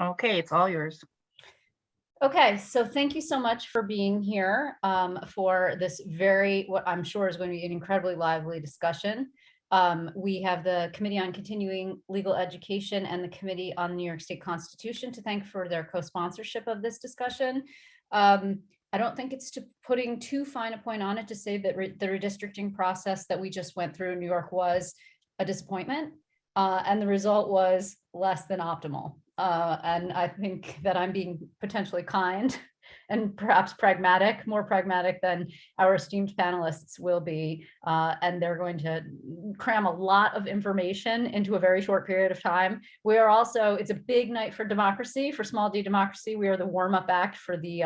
Okay, it's all yours. Okay, so thank you so much for being here for this what I'm sure is going to be an incredibly lively discussion. We have the Committee on Continuing Legal Education and the Committee on the New York State Constitution to thank for their co-sponsorship of this discussion. I don't think it's putting too fine a point on it to say that the redistricting process that we just went through in New York was a disappointment, and the result was less than optimal. And I think that I'm being potentially kind and perhaps pragmatic, more pragmatic than our esteemed panelists will be. And they're going to cram a lot of information into a very short period of time. We are also, it's a big night for democracy, for small d democracy. We are the warm-up act for the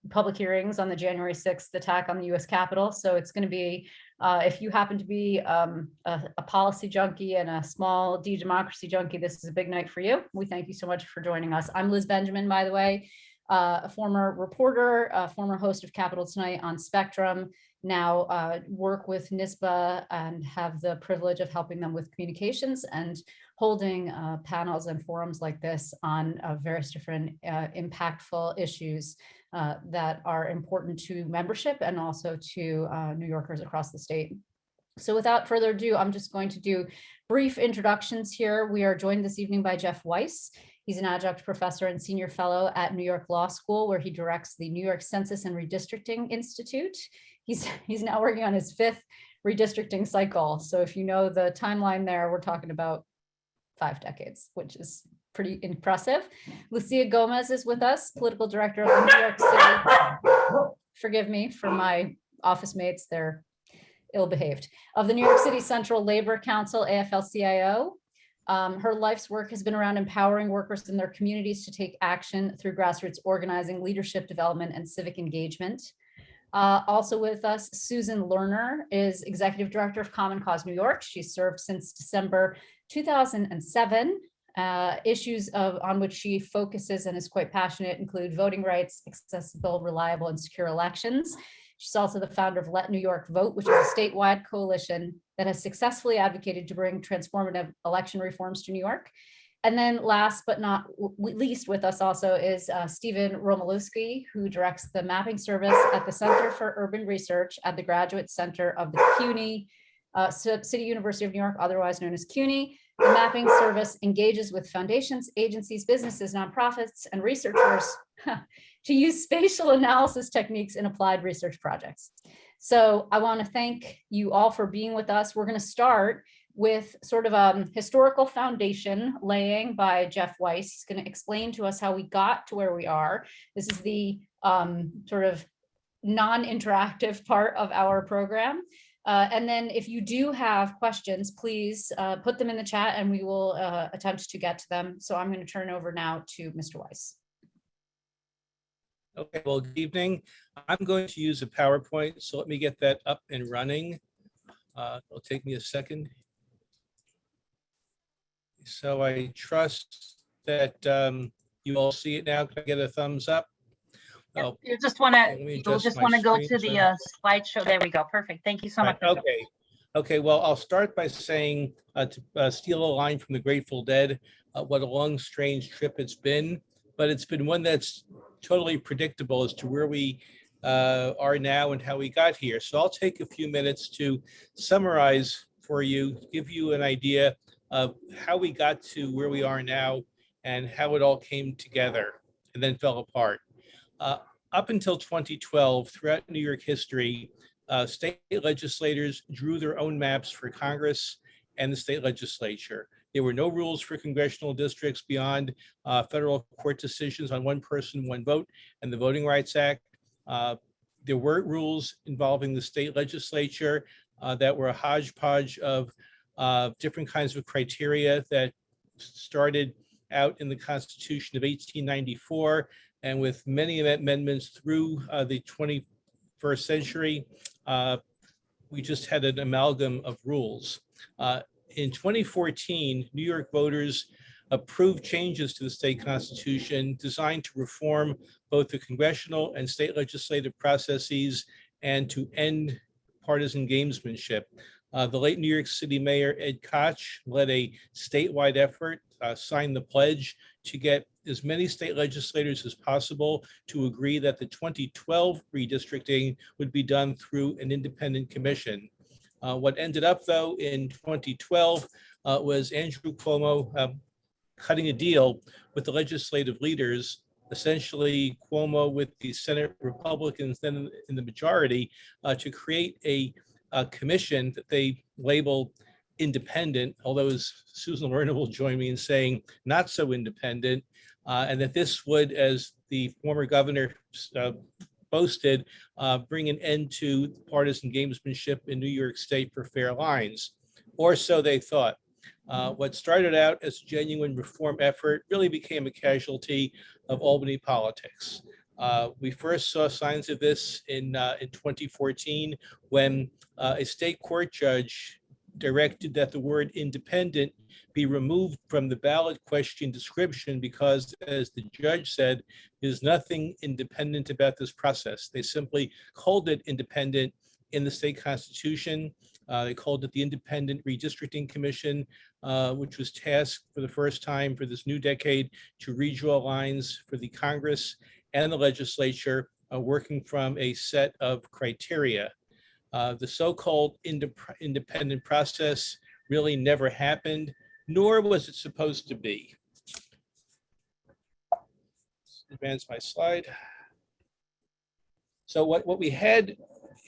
public hearings on the January 6th attack on the US Capitol. So it's going to be, if you happen to be a policy junkie and a small d democracy junkie, this is a big night for you. We thank you so much for joining us. I'm Liz Benjamin, by the way, a former reporter, a former host of Capitol Tonight on Spectrum, now work with NISBA and have the privilege of helping them with communications and holding panels and forums like this on various different impactful issues that are important to membership and also to New Yorkers across the state. So without further ado, I'm just going to do brief introductions here. We are joined this evening by Jeff Weiss. He's an adjunct professor and senior fellow at New York Law School, where he directs the New York Census and Redistricting Institute. He's now working on his 5th redistricting cycle. So if you know the timeline there, we're talking about 5 decades, which is pretty impressive. Lucia Gomez is with us, political director of the New York City. Forgive me for my office mates, they're ill-behaved. Of the New York City Central Labor Council, AFL-CIO. Her life's work has been around empowering workers in their communities to take action through grassroots organizing, leadership development, and civic engagement. Also with us, Susan Lerner is executive director of Common Cause New York. She's served since December 2007. Issues on which she focuses and is quite passionate include voting rights, accessible, reliable, and secure elections. She's also the founder of Let New York Vote, which is a statewide coalition that has successfully advocated to bring transformative election reforms to New York. And then last but not least with us also is Stephen Romalewski, who directs the mapping service at the Center for Urban Research at the Graduate Center of the CUNY, City University of New York, otherwise known as CUNY. The mapping service engages with foundations, agencies, businesses, nonprofits, and researchers to use spatial analysis techniques in applied research projects. So I want to thank you all for being with us. We're going to start with sort of a historical foundation laying by Jeff Weiss. He's going to explain to us how we got to where we are. This is the sort of non-interactive part of our program. And then if you do have questions, please put them in the chat and we will attempt to get to them. So I'm going to turn over now to Mr. Weiss. Okay, well, good evening. I'm going to use a PowerPoint, so let me get that up and running. It'll take me a second. So I trust that you all see it now. Can I get a thumbs up? Oh, you just want to go to the slideshow. There we go. Perfect. Thank you so much. Okay. Okay. Well, I'll start by saying to steal a line from the Grateful Dead, what a long, strange trip it's been, but it's been one that's totally predictable as to where we are now and how we got here. So I'll take a few minutes to summarize for you, give you an idea of how we got to where we are now and how it all came together and then fell apart. Up until 2012, throughout New York history, state legislators drew their own maps for Congress and the state legislature. There were no rules for congressional districts beyond federal court decisions on one person, one vote and the Voting Rights Act. There were rules involving the state legislature that were a hodgepodge of different kinds of criteria that started out in the Constitution of 1894, and with many amendments through the 21st century, we just had an amalgam of rules. In 2014, New York voters approved changes to the state constitution designed to reform both the congressional and state legislative processes and to end partisan gamesmanship. The late New York City Mayor Ed Koch led a statewide effort, signed the pledge to get as many state legislators as possible to agree that the 2012 redistricting would be done through an independent commission. What ended up, though, in 2012 was Andrew Cuomo cutting a deal with the legislative leaders, essentially Cuomo with the Senate Republicans then in the majority, to create a commission that they label independent, although as Susan Lerner will join me in saying not so independent, and that this would, as the former governor boasted, bring an end to partisan gamesmanship in New York State for fair lines, or so they thought. What started out as a genuine reform effort really became a casualty of Albany politics. We first saw signs of this in 2014 when a state court judge directed that the word independent be removed from the ballot question description because, as the judge said, there's nothing independent about this process. They simply called it independent in the state constitution. They called it the Independent Redistricting Commission, which was tasked for the first time for this new decade to redraw lines for the Congress and the legislature, working from a set of criteria. The so-called independent process really never happened, nor was it supposed to be. Advance my slide. So what we had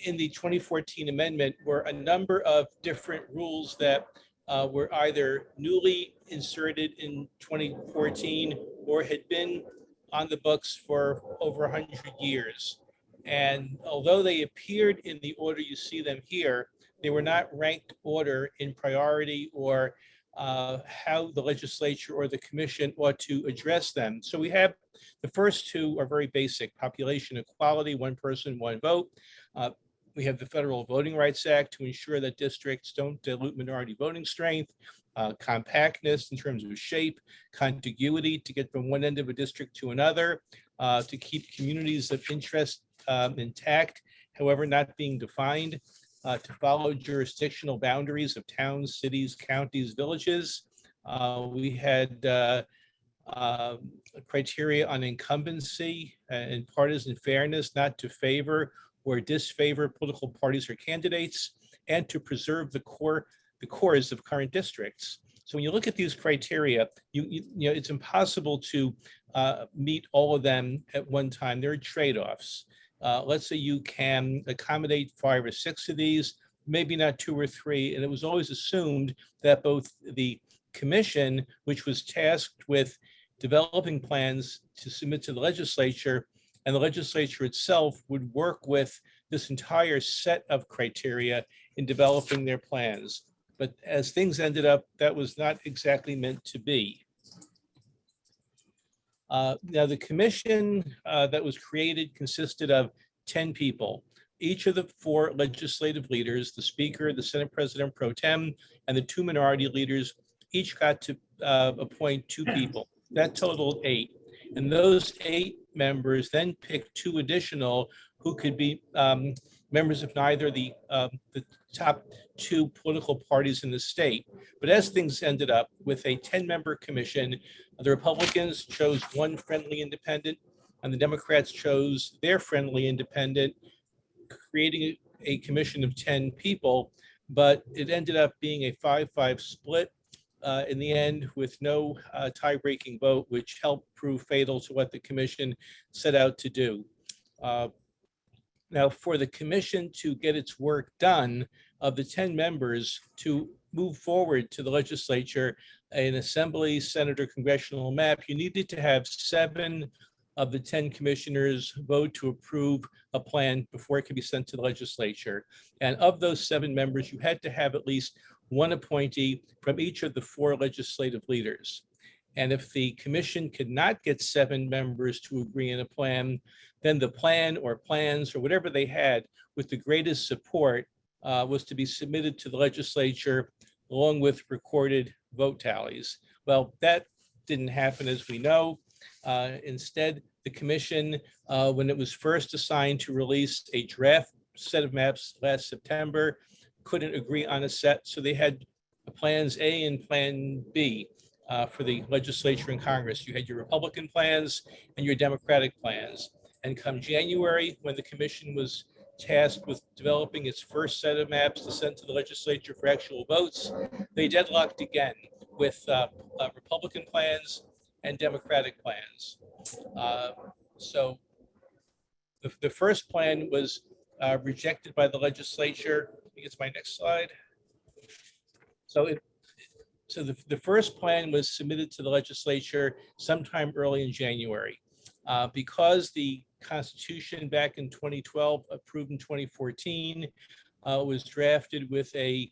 in the 2014 amendment were a number of different rules that were either newly inserted in 2014 or had been on the books for over 100 years. And although they appeared in the order you see them here, they were not ranked order in priority or how the legislature or the commission ought to address them. So we have the first two are very basic: population equality, one person, one vote. We have the Federal Voting Rights Act to ensure that districts don't dilute minority voting strength, compactness in terms of shape, contiguity to get from one end of a district to another, to keep communities of interest intact, however not being defined, to follow jurisdictional boundaries of towns, cities, counties, villages. We had criteria on incumbency and partisan fairness, not to favor or disfavor political parties or candidates, and to preserve the cores of current districts. So when you look at these criteria, you know it's impossible to meet all of them at one time. There are trade-offs. Let's say you can accommodate 5 or 6 of these, maybe not 2 or 3. And it was always assumed that both the commission, which was tasked with developing plans to submit to the legislature, and the legislature itself would work with this entire set of criteria in developing their plans. But as things ended up, that was not exactly meant to be. Now, the commission that was created consisted of 10 people. Each of the 4 legislative leaders, the Speaker, the Senate President Pro Tem, and the 2 minority leaders, each got to appoint 2 people. That totaled 8. And those 8 members then picked 2 additional who could be members of neither the top 2 political parties in the state. But as things ended up with a 10-member commission, the Republicans chose 1 friendly independent and the Democrats chose their friendly independent, creating a commission of 10 people. But it ended up being a 5-5 split in the end with no tie-breaking vote, which helped prove fatal to what the commission set out to do. Now, for the commission to get its work done, of the 10 members to move forward to the legislature, an assembly, Senate, or congressional map, you needed to have 7 of the 10 commissioners vote to approve a plan before it could be sent to the legislature. And of those 7 members, you had to have at least 1 appointee from each of the 4 legislative leaders. And if the commission could not get 7 members to agree on a plan, then the plan or plans or whatever they had with the greatest support was to be submitted to the legislature along with recorded vote tallies. Well, that didn't happen, as we know. Instead, the commission, when it was first assigned to release a draft set of maps last September, couldn't agree on a set, so they had plans A and plan B. for the legislature and Congress. You had your Republican plans and your Democratic plans. And come January, when the commission was tasked with developing its first set of maps to send to the legislature for actual votes, they deadlocked again with Republican plans and Democratic plans. So the first plan was rejected by the legislature. I think it's my next slide. So the first plan was submitted to the legislature sometime early in January. Because the Constitution back in 2012, approved in 2014, was drafted with a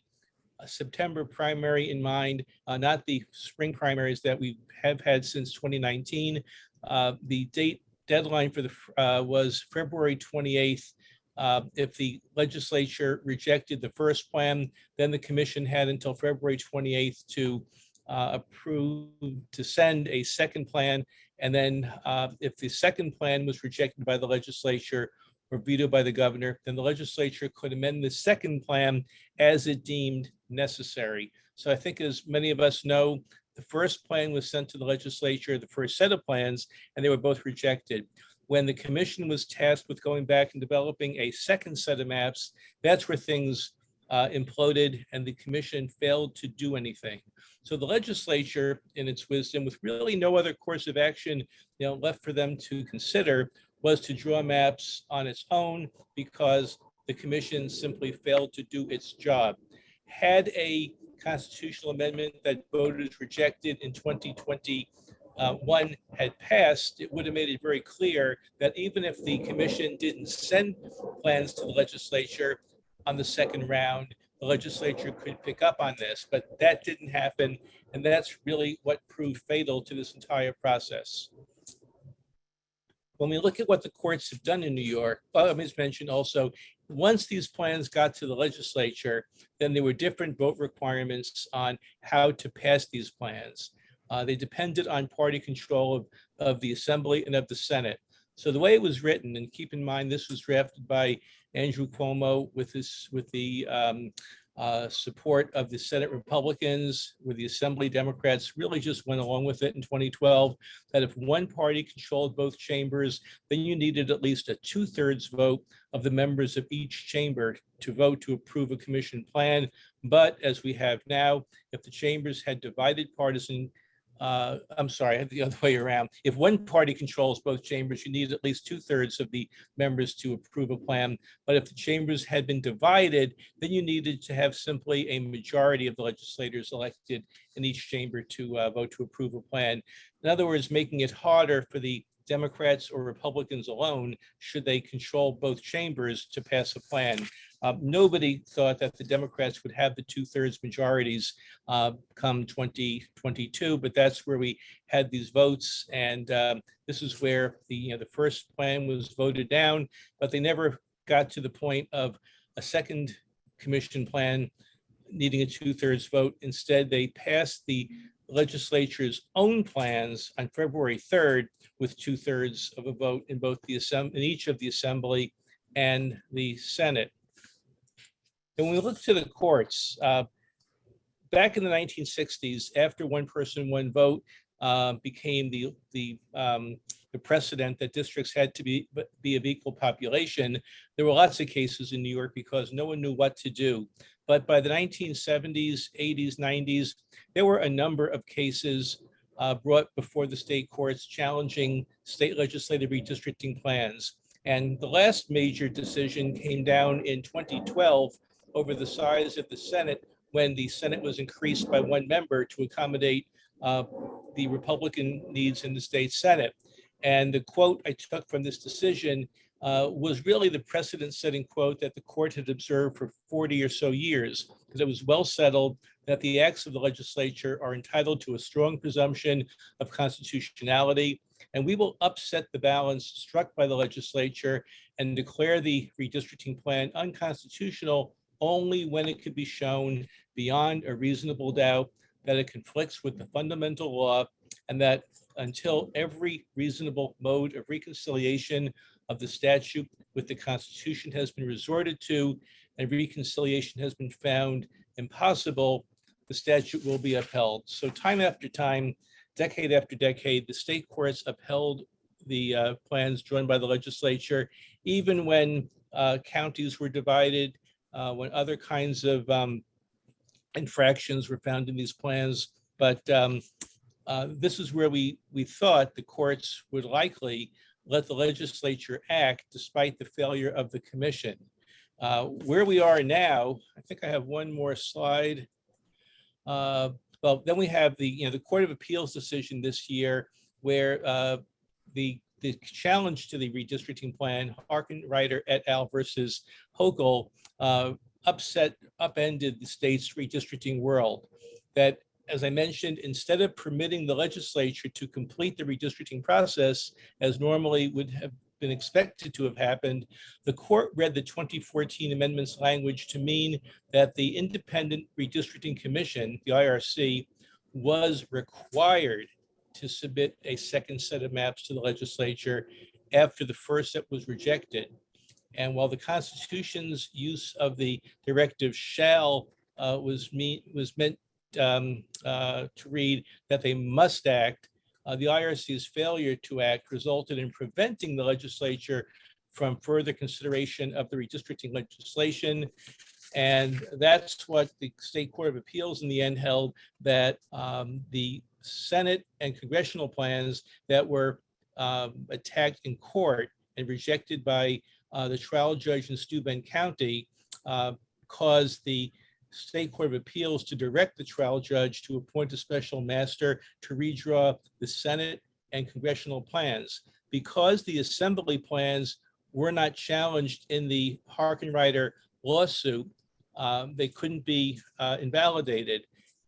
September primary in mind, not the spring primaries that we have had since 2019. The deadline for the was February 28th. If the legislature rejected the first plan, then the commission had until February 28th to approve, to send a second plan. And then if the second plan was rejected by the legislature or vetoed by the governor, then the legislature could amend the second plan as it deemed necessary. So I think, as many of us know, the first plan was sent to the legislature, the first set of plans, and they were both rejected. When the commission was tasked with going back and developing a second set of maps, that's where things imploded and the commission failed to do anything. So the legislature, in its wisdom, with really no other course of action left for them to consider, was to draw maps on its own because the commission simply failed to do its job. Had a constitutional amendment that voters rejected in 2021 had passed, it would have made it very clear that even if the commission didn't send plans to the legislature on the second round, the legislature could pick up on this, but that didn't happen. And that's really what proved fatal to this entire process. When we look at what the courts have done in New York, let me just mention also, once these plans got to the legislature, then there were different vote requirements on how to pass these plans. They depended on party control of the Assembly and of the Senate. So the way it was written, and keep in mind this was drafted by Andrew Cuomo with the support of the Senate Republicans, where the Assembly Democrats really just went along with it in 2012, that if one party controlled both chambers, then you needed at least a 2/3 vote of the members of each chamber to vote to approve a commission plan. But as we have now, if the chambers had divided partisan, I'm sorry, the other way around. If one party controls both chambers, you need at least 2/3 of the members to approve a plan. But if the chambers had been divided, then you needed to have simply a majority of the legislators elected in each chamber to vote to approve a plan. In other words, making it harder for the Democrats or Republicans alone, should they control both chambers, to pass a plan. Nobody thought that the Democrats would have the 2/3 majorities come 2022, but that's where we had these votes. And this is where the first plan was voted down, but they never got to the point of a second commission plan needing a 2/3 vote. Instead, they passed the legislature's own plans on February 3rd with 2/3 of a vote in both the in each of the Assembly and the Senate. And when we look to the courts, back in the 1960s, after one person, one vote became the precedent that districts had to be of equal population, there were lots of cases in New York because no one knew what to do. But by the 1970s, 80s, 90s, there were a number of cases brought before the state courts challenging state legislative redistricting plans. And the last major decision came down in 2012 over the size of the Senate, when the Senate was increased by one member to accommodate the Republican needs in the state Senate. And the quote I took from this decision was really the precedent-setting quote that the court had observed for 40 or so years, because it was well settled that the acts of the legislature are entitled to a strong presumption of constitutionality, and we will upset the balance struck by the legislature and declare the redistricting plan unconstitutional only when it could be shown beyond a reasonable doubt that it conflicts with the fundamental law, and that until every reasonable mode of reconciliation of the statute with the Constitution has been resorted to and reconciliation has been found impossible, the statute will be upheld. So time after time, decade after decade, the state courts upheld the plans drawn by the legislature, even when counties were divided, when other kinds of infractions were found in these plans. But this is where we thought the courts would likely let the legislature act despite the failure of the commission. Where we are now, I think I have one more slide. Well, then we have the Court of Appeals decision this year, where the challenge to the redistricting plan, Harkenreiter et al. Versus Hochul, upended the state's redistricting world. That, as I mentioned, instead of permitting the legislature to complete the redistricting process as normally would have been expected to have happened, the court read the 2014 amendments language to mean that the Independent Redistricting Commission, the IRC, was required to submit a second set of maps to the legislature after the first set was rejected. And while the Constitution's use of the directive shall was meant to read that they must act, the IRC's failure to act resulted in preventing the legislature from further consideration of the redistricting legislation. And that's what the State Court of Appeals in the end held, that the Senate and congressional plans that were attacked in court and rejected by the trial judge in Steuben County caused the State Court of Appeals to direct the trial judge to appoint a special master to redraw the Senate and congressional plans. Because the assembly plans were not challenged in the Harkenreiter lawsuit, they couldn't be invalidated.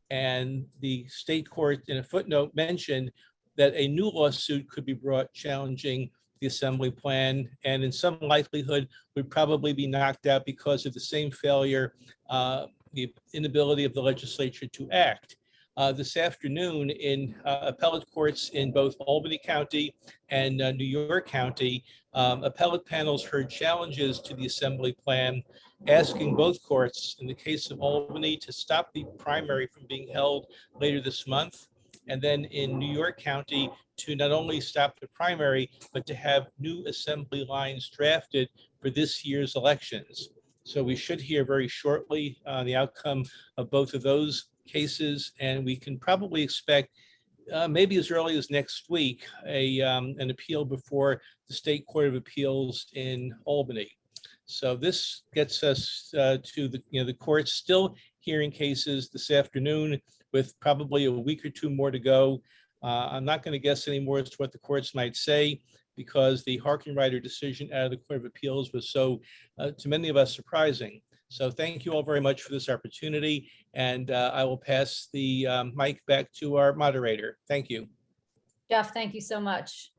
And the state court in a footnote mentioned that a new lawsuit could be brought challenging the assembly plan, and in some likelihood would probably be knocked out because of the same failure, the inability of the legislature to act. This afternoon in appellate courts in both Albany County and New York County, appellate panels heard challenges to the assembly plan, asking both courts, in the case of Albany, to stop the primary from being held later this month, and then in New York County to not only stop the primary, but to have new assembly lines drafted for this year's elections. So we should hear very shortly the outcome of both of those cases, and we can probably expect maybe as early as next week an appeal before the State Court of Appeals in Albany. So this gets us to the courts still hearing cases this afternoon, with probably a week or two more to go. I'm not going to guess anymore as to what the courts might say, because the Harkenreiter decision out of the Court of Appeals was so, to many of us, surprising. So thank you all very much for this opportunity, and I will pass the mic back to our moderator. Thank you. Jeff, thank you so much.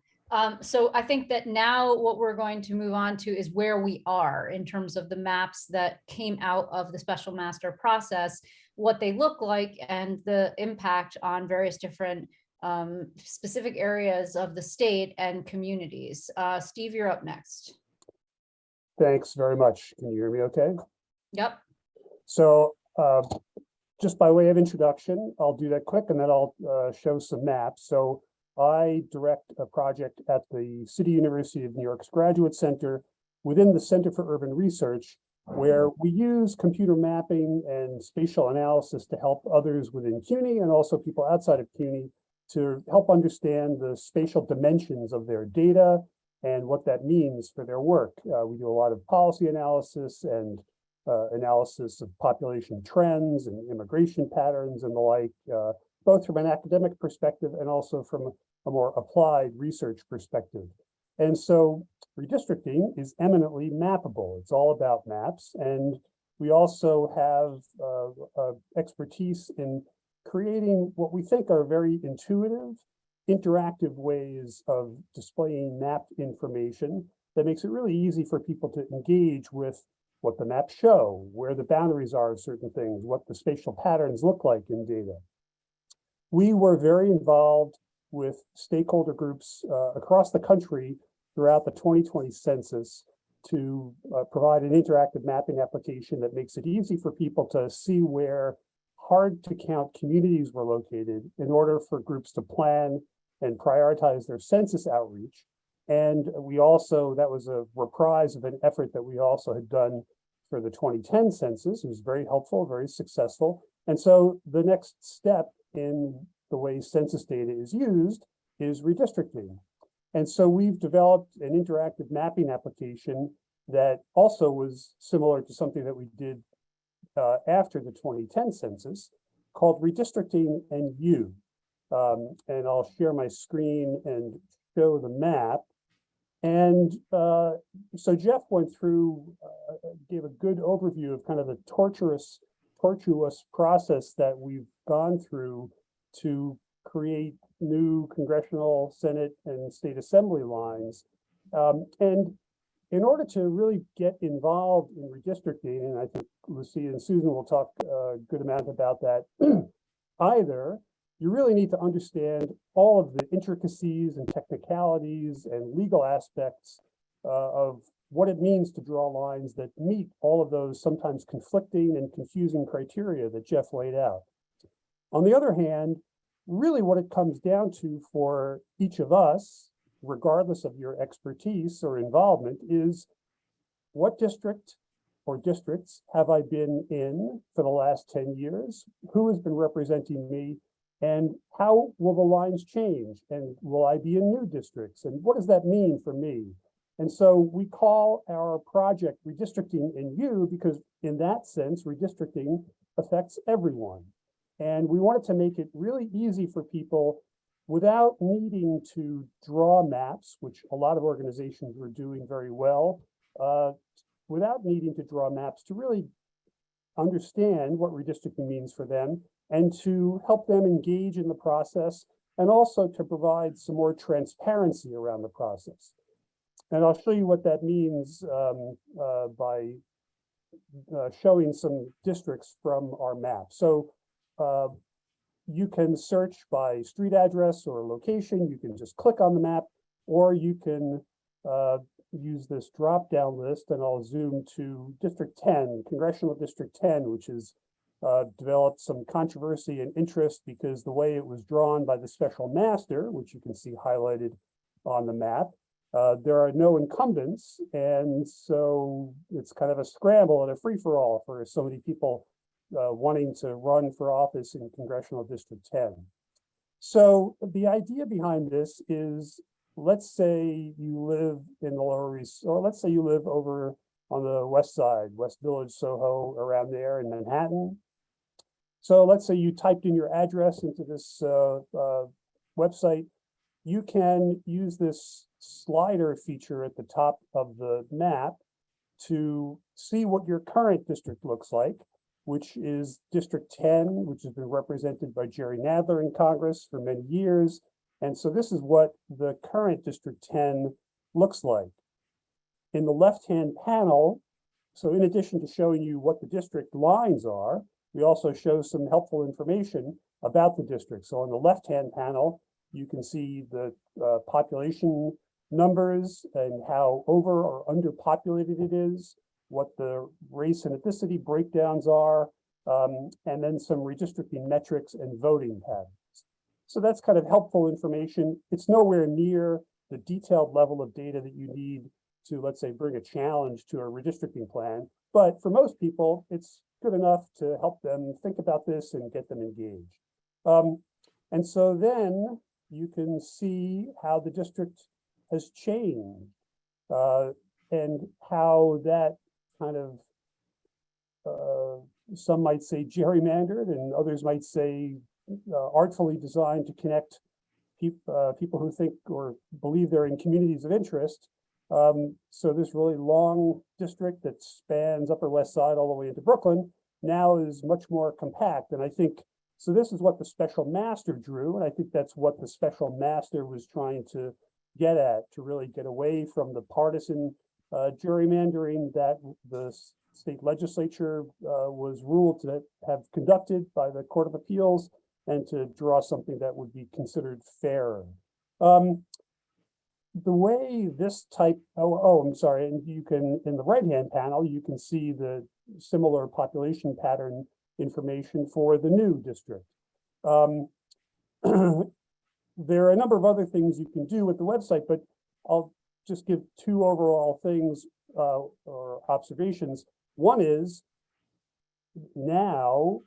So I think that now what we're going to move on to is where we are in terms of the maps that came out of the special master process, what they look like, and the impact on various different specific areas of the state and communities. Steve, you're up next. Thanks very much. Can you hear me okay? Yep. So just by way of introduction, I'll do that quick and then I'll show some maps. So I direct a project at the City University of New York's Graduate Center within the Center for Urban Research, where we use computer mapping and spatial analysis to help others within CUNY and also people outside of CUNY to help understand the spatial dimensions of their data and what that means for their work. We do a lot of policy analysis and analysis of population trends and immigration patterns and the like, both from an academic perspective and also from a more applied research perspective. And so redistricting is eminently mappable. It's all about maps. And we also have expertise in creating what we think are very intuitive, interactive ways of displaying mapped information that makes it really easy for people to engage with what the maps show, where the boundaries are of certain things, what the spatial patterns look like in data. We were very involved with stakeholder groups across the country throughout the 2020 census to provide an interactive mapping application that makes it easy for people to see where hard to count communities were located in order for groups to plan and prioritize their census outreach. And we also, that was a reprise of an effort that we also had done for the 2010 census. It was very helpful, very successful. And so the next step in the way census data is used is redistricting. And so we've developed an interactive mapping application that also was similar to something that we did after the 2010 census called Redistricting and You. And I'll share my screen and show the map. And so Jeff went through, gave a good overview of kind of the tortuous process that we've gone through to create new congressional, Senate, and state assembly lines. And in order to really get involved in redistricting, and I think Lucy and Susan will talk a good amount about that, either you really need to understand all of the intricacies and technicalities and legal aspects of what it means to draw lines that meet all of those sometimes conflicting and confusing criteria that Jeff laid out. On the other hand, really what it comes down to for each of us, regardless of your expertise or involvement, is what district or districts have I been in for the last 10 years? Who has been representing me? And how will the lines change? And will I be in new districts? And what does that mean for me? And so we call our project Redistricting in You because in that sense, redistricting affects everyone. And we wanted to make it really easy for people without needing to draw maps, which a lot of organizations were doing very well, without needing to draw maps to really understand what redistricting means for them and to help them engage in the process and also to provide some more transparency around the process. And I'll show you what that means by showing some districts from our map. So you can search by street address or location. You can just click on the map, or you can use this drop-down list, and I'll zoom to District 10, Congressional District 10, which is developed some controversy and interest because the way it was drawn by the special master, which you can see highlighted on the map, there are no incumbents, and so it's kind of a scramble and a free-for-all for so many people wanting to run for office in Congressional District 10. So the idea behind this is, let's say you live in the Lower East, or let's say you live over on the West Side, West Village, Soho, around there in Manhattan. So let's say you typed in your address into this website. You can use this slider feature at the top of the map to see what your current district looks like, which is District 10, which has been represented by Jerry Nadler in Congress for many years. And so this is what the current District 10 looks like. In the left-hand panel, so in addition to showing you what the district lines are, we also show some helpful information about the district. So on the left-hand panel, you can see the population numbers and how over or underpopulated it is, what the race and ethnicity breakdowns are, and then some redistricting metrics and voting patterns. So that's kind of helpful information. It's nowhere near the detailed level of data that you need to, let's say, bring a challenge to a redistricting plan. But for most people, it's good enough to help them think about this and get them engaged. And so then you can see how the district has changed and how that kind of, some might say gerrymandered and others might say artfully designed to connect people who think or believe they're in communities of interest. So this really long district that spans Upper West Side all the way into Brooklyn now is much more compact. And I think, so this is what the special master drew. And I think that's what the special master was trying to get at, to really get away from the partisan gerrymandering that the state legislature was ruled to have conducted by the Court of Appeals, and to draw something that would be considered fairer. The way this type, I'm sorry, and you can, in the right-hand panel, you can see the similar population pattern information for the new district. There are a number of other things you can do with the website, but I'll just give two overall things or observations. One is now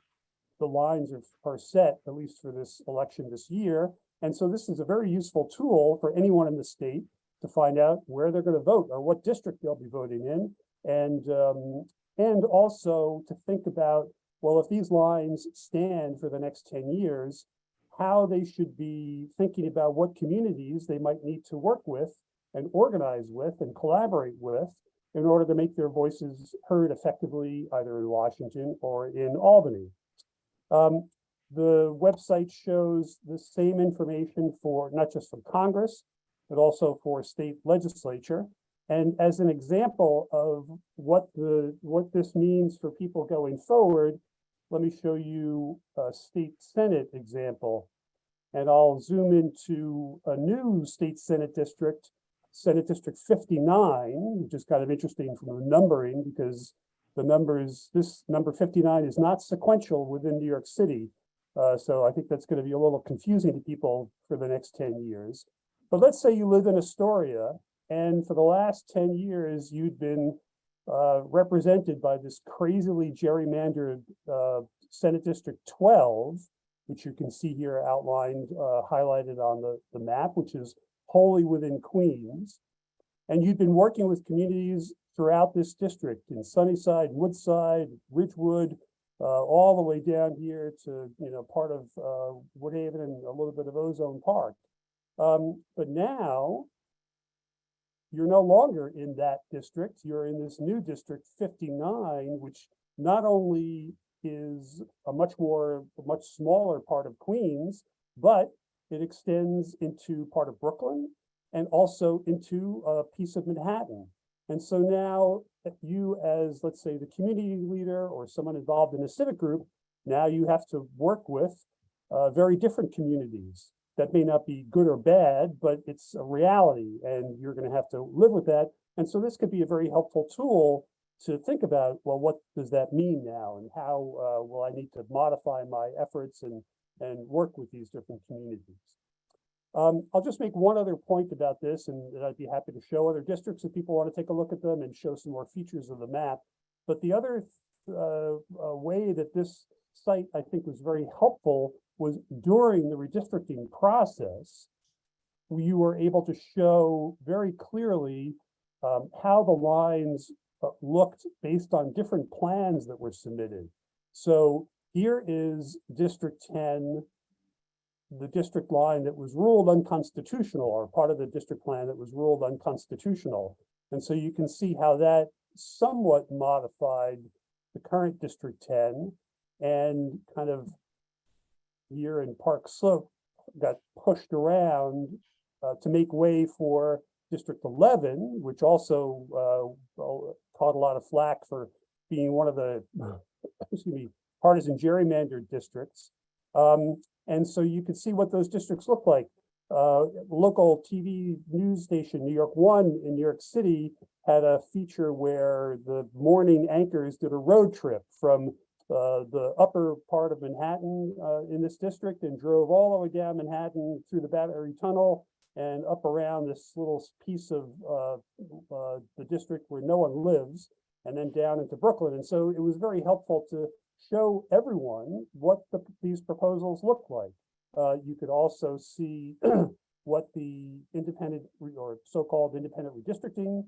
the lines are set, at least for this election this year. And so this is a very useful tool for anyone in the state to find out where they're going to vote or what district they'll be voting in. And also to think about, well, if these lines stand for the next 10 years, how they should be thinking about what communities they might need to work with and organize with and collaborate with in order to make their voices heard effectively, either in Washington or in Albany. The website shows the same information for not just for Congress, but also for state legislature. And as an example of what this means for people going forward, let me show you a state Senate example. And I'll zoom into a new state Senate District 59, which is kind of interesting from the numbering because the numbers, this number 59 is not sequential within New York City. So I think that's going to be a little confusing to people for the next 10 years. But let's say you live in Astoria, and for the last 10 years, you'd been represented by this crazily gerrymandered Senate District 12, which you can see here outlined, highlighted on the map, which is wholly within Queens. And you've been working with communities throughout this district in Sunnyside, Woodside, Ridgewood, all the way down here to, part of Woodhaven and a little bit of Ozone Park. But now you're no longer in that district. You're in this new District 59, which not only is a much smaller part of Queens, but it extends into part of Brooklyn and also into a piece of Manhattan. And so now you, as let's say the community leader or someone involved in a civic group, now you have to work with very different communities. That may not be good or bad, but it's a reality and you're going to have to live with that. And so this could be a very helpful tool to think about, well, what does that mean now? And how will I need to modify my efforts and work with these different communities? I'll just make one other point about this, and I'd be happy to show other districts if people want to take a look at them and show some more features of the map. But the other way that this site, I think, was very helpful was during the redistricting process, you were able to show very clearly how the lines looked based on different plans that were submitted. So here is District 10, the district line that was ruled unconstitutional, or part of the district plan that was ruled unconstitutional. And so you can see how that somewhat modified the current District 10 and kind of here in Park Slope got pushed around to make way for District 11, which also caught a lot of flack for being one of the partisan gerrymandered districts. And so you can see what those districts look like. Local TV news station, New York One in New York City, had a feature where the morning anchors did a road trip from the upper part of Manhattan in this district and drove all the way down Manhattan through the Battery Tunnel and up around this little piece of the district where no one lives, and then down into Brooklyn. And so it was very helpful to show everyone what these proposals look like. You could also see what the independent or so-called independent redistricting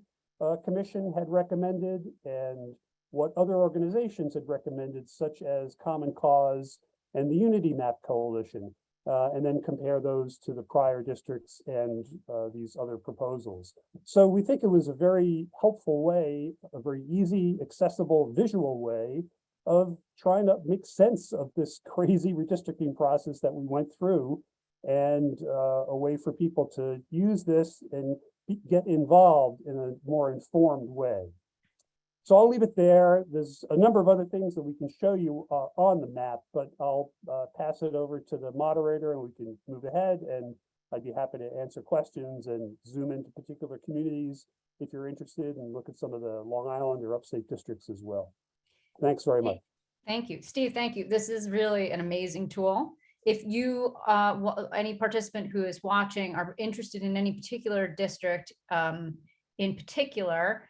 commission had recommended and what other organizations had recommended, such as Common Cause and the Unity Map Coalition, and then compare those to the prior districts and these other proposals. So we think it was a very helpful way, a very easy, accessible, visual way of trying to make sense of this crazy redistricting process that we went through, and a way for people to use this and get involved in a more informed way. So I'll leave it there. There's a number of other things that we can show you on the map, but I'll pass it over to the moderator and we can move ahead, and I'd be happy to answer questions and zoom into particular communities if you're interested, and look at some of the Long Island or upstate districts as well. Thanks very much. Thank you, Steve. Thank you. This is really an amazing tool. If you, any participant who is watching are interested in any particular district in particular,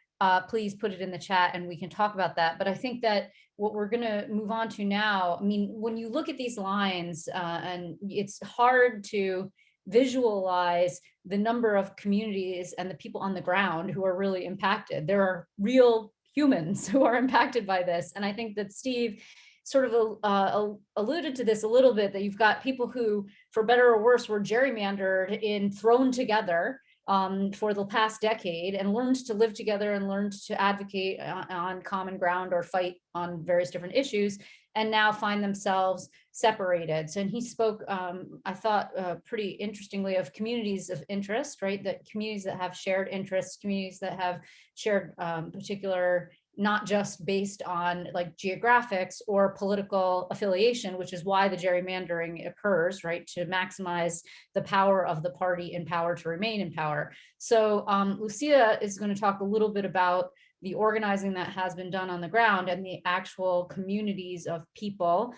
please put it in the chat and we can talk about that. But I think that what we're going to move on to now, I mean, when you look at these lines and it's hard to visualize the number of communities and the people on the ground who are really impacted. There are real humans who are impacted by this. And I think that Steve sort of alluded to this a little bit, that you've got people who, for better or worse, were gerrymandered and thrown together for the past decade and learned to live together and learned to advocate on common ground or fight on various different issues, and now find themselves separated. So, and he spoke, I thought pretty interestingly, of communities of interest, right? That communities that have shared interests, communities that have shared particular, not just based on like geographics or political affiliation, which is why the gerrymandering occurs, right? To maximize the power of the party in power to remain in power. So Lucia is going to talk a little bit about the organizing that has been done on the ground and the actual communities of people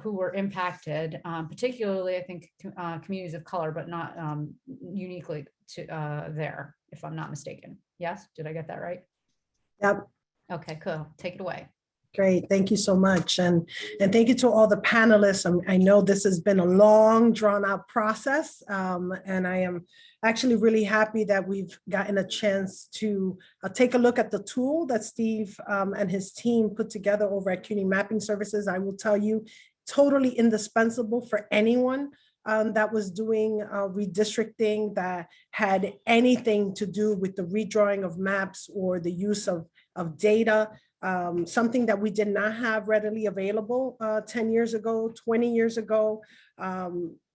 who were impacted, particularly, I think, communities of color, but not uniquely to there, if I'm not mistaken. Yes, did I get that right? Yep. Okay, cool. Take it away. Great. Thank you so much. And thank you to all the panelists. I know this has been a long, drawn out process. And I am actually really happy that we've gotten a chance to take a look at the tool that Steve and his team put together over at CUNY Mapping Services. I will tell you, totally indispensable for anyone that was doing redistricting, that had anything to do with the redrawing of maps or the use of data, something that we did not have readily available 10 years ago, 20 years ago.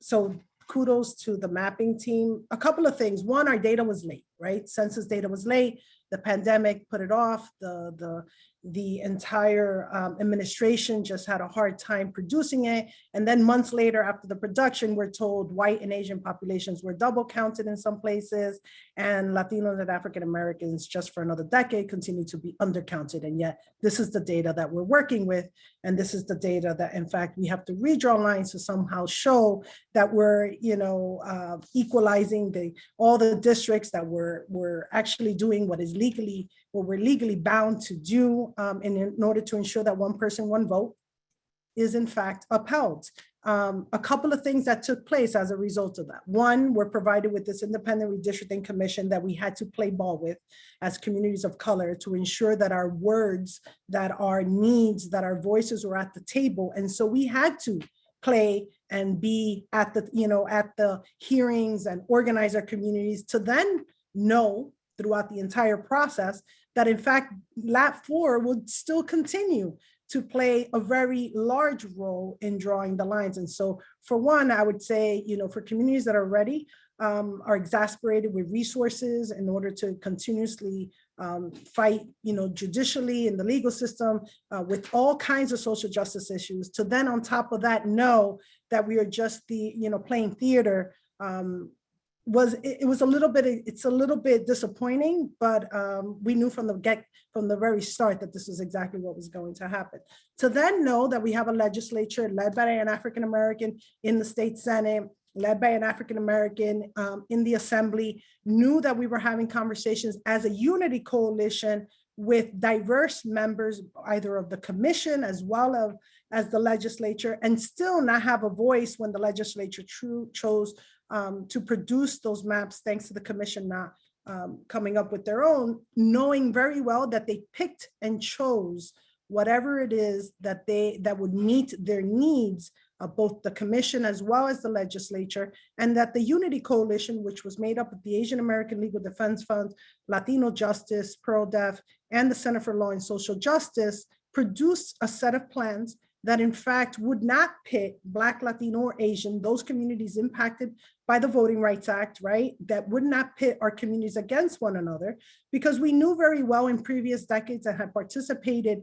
So kudos to the mapping team. A couple of things. One, our data was late, right? Census data was late. The pandemic put it off. The entire administration just had a hard time producing it. And then months later, after the production, we're told white and Asian populations were double counted in some places, and Latinos and African Americans just for another decade continue to be undercounted. And yet this is the data that we're working with. And this is the data that, in fact, we have to redraw lines to somehow show that we're, equalizing all the districts, that we're actually doing what we're legally bound to do in order to ensure that one person, one vote is in fact upheld. A couple of things that took place as a result of that. One, we're provided with this independent redistricting commission that we had to play ball with as communities of color to ensure that our words, that our needs, that our voices were at the table. And so we had to play and be at the hearings and organize our communities to then know throughout the entire process that in fact Lat 4 would still continue to play a very large role in drawing the lines. And so for one, I would say, for communities that are ready, are exasperated with resources in order to continuously fight, judicially in the legal system with all kinds of social justice issues, to then on top of that know that we are just playing theater. It's a little bit disappointing, but we knew from the very start that this was exactly what was going to happen. To then know that we have a legislature led by an African-American in the state Senate, led by an African-American in the assembly, knew that we were having conversations as a unity coalition with diverse members, either of the commission as well as the legislature, and still not have a voice when the legislature chose to produce those maps, thanks to the commission not coming up with their own, knowing very well that they picked and chose whatever it is that would meet their needs of both the commission as well as the legislature, and that the Unity Coalition, which was made up of the Asian American Legal Defense Fund, Latino Justice, PRO-DEF, and the Center for Law and Social Justice, produced a set of plans that in fact would not pit Black, Latino, or Asian, those communities impacted by the Voting Rights Act, right? That would not pit our communities against one another, because we knew very well in previous decades and had participated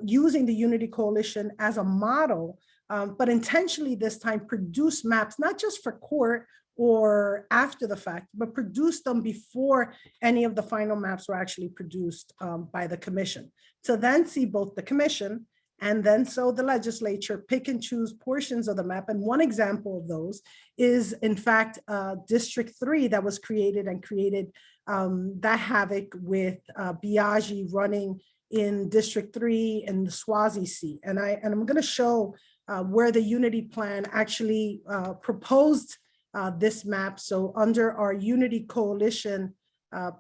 using the Unity Coalition as a model, but intentionally this time produce maps, not just for court or after the fact, but produce them before any of the final maps were actually produced by the commission. To then see both the commission And then so the legislature pick and choose portions of the map. And one example of those is, in fact, District 3 that was created that havoc with Biaggi running in District 3 in the Swazi seat. And I'm going to show where the unity plan actually proposed this map. So under our unity coalition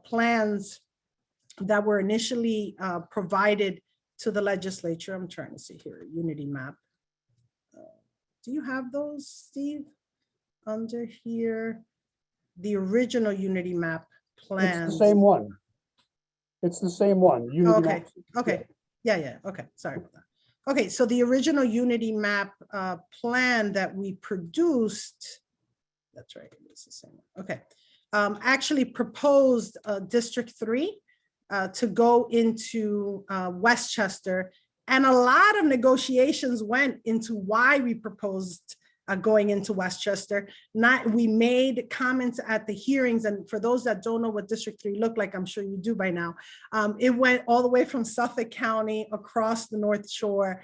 plans that were initially provided to the legislature, I'm trying to see here, unity map. Do you have those, Steve? Under here, the original unity map plan. It's the same one. It's the same one. Unity Okay, map. okay, yeah, okay, sorry about that. Okay, so the original unity map plan that we produced, that's right, it's the same one, okay, actually proposed District 3 to go into Westchester, and a lot of negotiations went into why we proposed going into Westchester. We made comments at the hearings, and for those that don't know what District 3 looked like, I'm sure you do by now, it went all the way from Suffolk County across the North Shore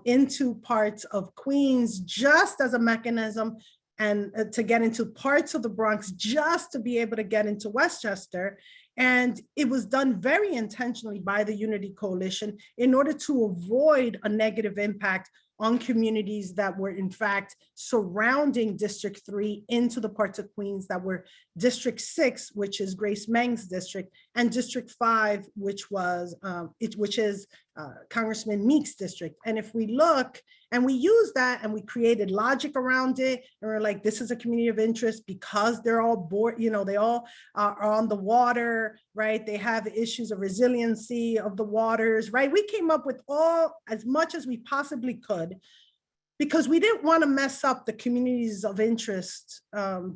into parts of Queens, just as a mechanism and to get into parts of the Bronx, just to be able to get into Westchester. And it was done very intentionally by the Unity Coalition in order to avoid a negative impact on communities that were in fact surrounding District 3 into the parts of Queens that were District 6, which is Grace Meng's district, and District 5, which is Congressman Meek's district. And if we look, and we use that and we created logic around it, and we're like, this is a community of interest because they're all they all are on the water, right? They have issues of resiliency of the waters, right? We came up with as much as we possibly could, because we didn't want to mess up the communities of interest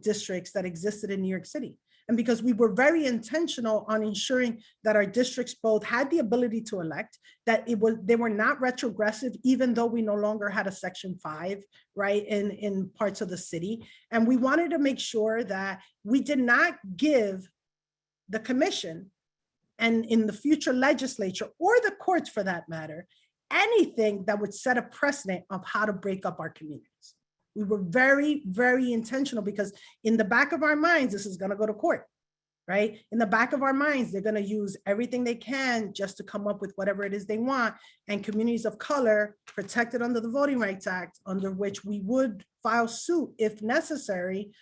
districts that existed in New York City. And because we were very intentional on ensuring that our districts both had the ability to elect, that they were not retrogressive, even though we no longer had a Section 5, right, in parts of the city. And we wanted to make sure that we did not give the commission, and in the future legislature, or the courts for that matter, anything that would set a precedent of how to break up our communities. We were very, very intentional, because in the back of our minds, this is going to go to court, right? In the back of our minds, they're going to use everything they can just to come up with whatever it is they want. And communities of color protected under the Voting Rights Act, under which we would file suit if necessary,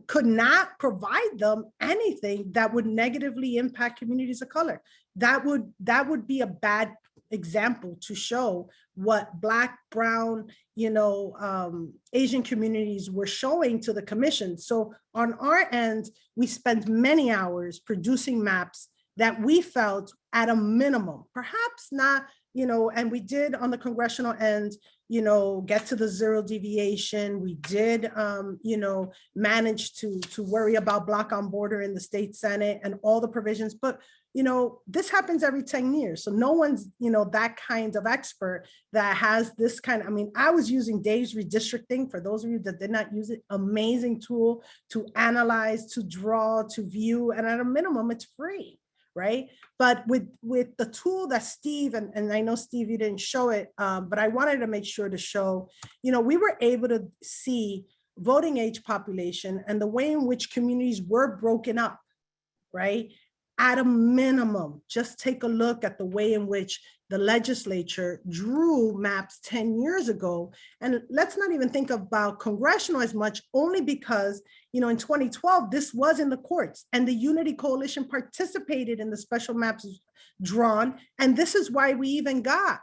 could not provide them anything that would negatively impact communities of color. That would be a bad example to show what Black, brown, Asian communities were showing to the commission. So on our end, we spent many hours producing maps that we felt at a minimum, perhaps not, and we did on the congressional end, get to the zero deviation. We did, manage to worry about block on border in the state Senate and all the provisions, but this happens every 10 years. So no one's, that kind of expert that has this kind of, I was using Dave's Redistricting, for those of you that did not use it, amazing tool to analyze, to draw, to view, and at a minimum, it's free, right? But with the tool that Steve, and I know Steve, you didn't show it, but I wanted to make sure to show, we were able to see voting age population and the way in which communities were broken up, right? At a minimum, just take a look at the way in which the legislature drew maps 10 years ago. And let's not even think about congressional as much, only because, in 2012, this was in the courts and the Unity Coalition participated in the special maps drawn. And this is why we even got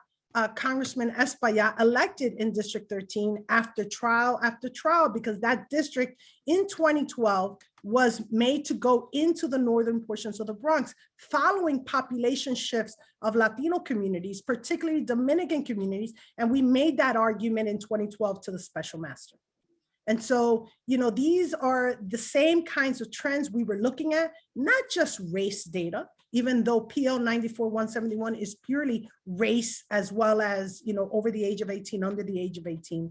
Congressman Espaillat elected in District 13 after trial, because that district in 2012 was made to go into the northern portions of the Bronx following population shifts of Latino communities, particularly Dominican communities. And we made that argument in 2012 to the special master. And so, these are the same kinds of trends we were looking at, not just race data, even though PL 94-171 is purely race, as well as, over the age of 18, under the age of 18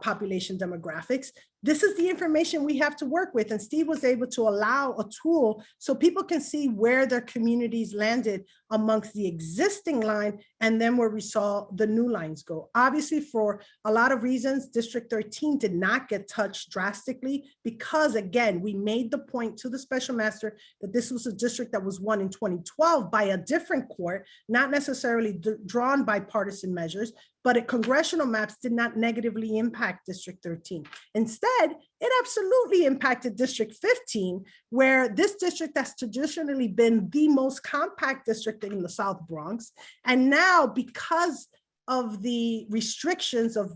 population demographics. This is the information we have to work with. And Steve was able to allow a tool so people can see where their communities landed amongst the existing line and then where we saw the new lines go. Obviously, for a lot of reasons, District 13 did not get touched drastically because, again, we made the point to the special master that this was a district that was won in 2012 by a different court, not necessarily drawn by partisan measures, but congressional maps did not negatively impact District 13. Instead, it absolutely impacted District 15, where this district has traditionally been the most compact district in the South Bronx. And now, because of the restrictions of,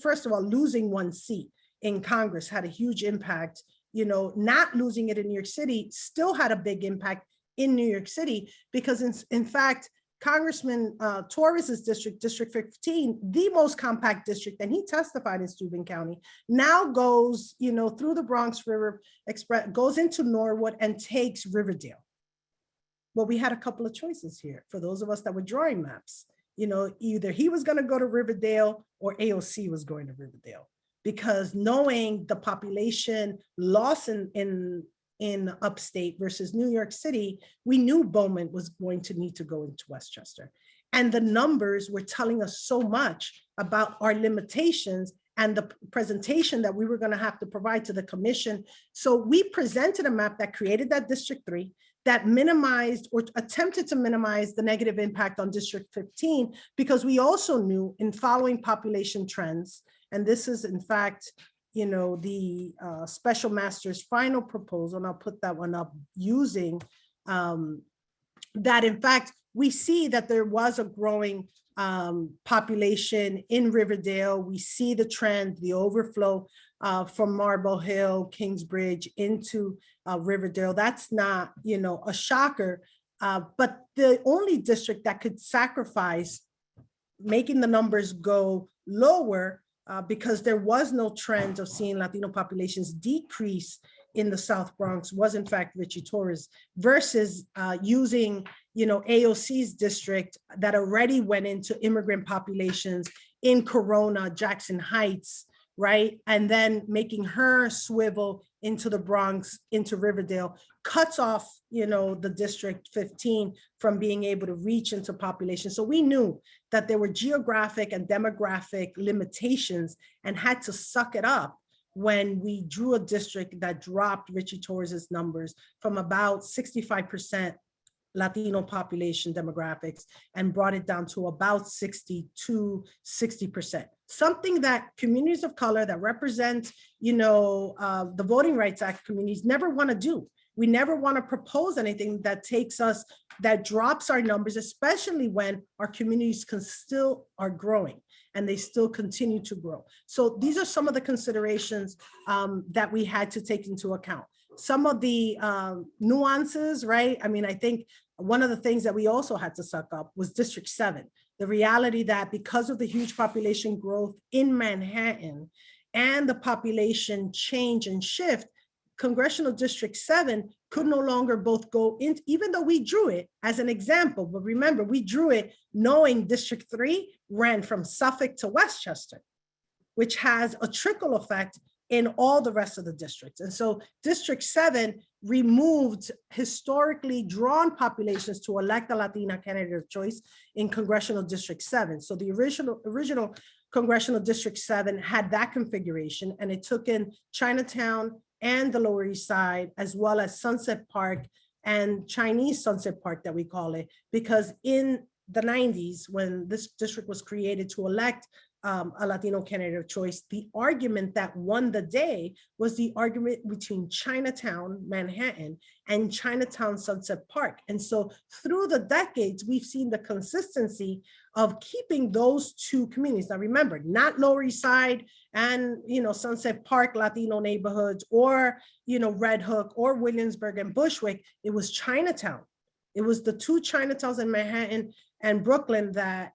first of all, losing one seat in Congress had a huge impact. You know, not losing it in New York City still had a big impact in New York City, because in fact, Congressman Torres's district, District 15, the most compact district, and he testified in Steuben County, now goes, you know, through the Bronx River Express, goes into Norwood and takes Riverdale. Well, we had a couple of choices here for those of us that were drawing maps. You know, either he was going to go to Riverdale or AOC was going to Riverdale, because knowing the population loss in upstate versus New York City, we knew Bowman was going to need to go into Westchester. And the numbers were telling us so much about our limitations and the presentation that we were going to have to provide to the commission. So we presented a map that created that District 3, that minimized or attempted to minimize the negative impact on District 15, because we also knew in following population trends, and this is in fact, you know, the special master's final proposal, and I'll put that one up, using that in fact, we see that there was a growing population in Riverdale. We see the trend, the overflow from Marble Hill, Kingsbridge into Riverdale. That's not, you know, a shocker, but the only district that could sacrifice making the numbers go lower because there was no trend of seeing Latino populations decrease in the South Bronx was in fact Richie Torres, versus using, you know, AOC's district that already went into immigrant populations in Corona, Jackson Heights, right? And then making her swivel into the Bronx, into Riverdale, cuts off, you know, the District 15 from being able to reach into population. So we knew that there were geographic and demographic limitations and had to suck it up when we drew a district that dropped Richie Torres's numbers from about 65% Latino population demographics and brought it down to about 60%. Something that communities of color that represent, you know, the Voting Rights Act communities never want to do. We never want to propose anything that takes us, that drops our numbers, especially when our communities still are growing and they still continue to grow. So these are some of the considerations that we had to take into account. Some of the nuances, right? I mean, I think one of the things that we also had to suck up was District 7. The reality that because of the huge population growth in Manhattan and the population change and shift, Congressional District 7 could no longer both go in, even though we drew it as an example, but remember, we drew it knowing District 3 ran from Suffolk to Westchester, which has a trickle effect in all the rest of the districts. And so District 7 removed historically drawn populations to elect a Latina candidate of choice in Congressional District 7. So the original Congressional District 7 had that configuration, and it took in Chinatown and the Lower East Side, as well as Sunset Park and Chinese Sunset Park that we call it, because in the 90s, when this district was created to elect a Latino candidate of choice, the argument that won the day was the argument between Chinatown, Manhattan, and Chinatown Sunset Park. And so through the decades, we've seen the consistency of keeping those two communities. Now remember, not Lower East Side and, you know, Sunset Park Latino neighborhoods, or, you know, Red Hook or Williamsburg and Bushwick. It was Chinatown. It was the two Chinatowns in Manhattan and Brooklyn that,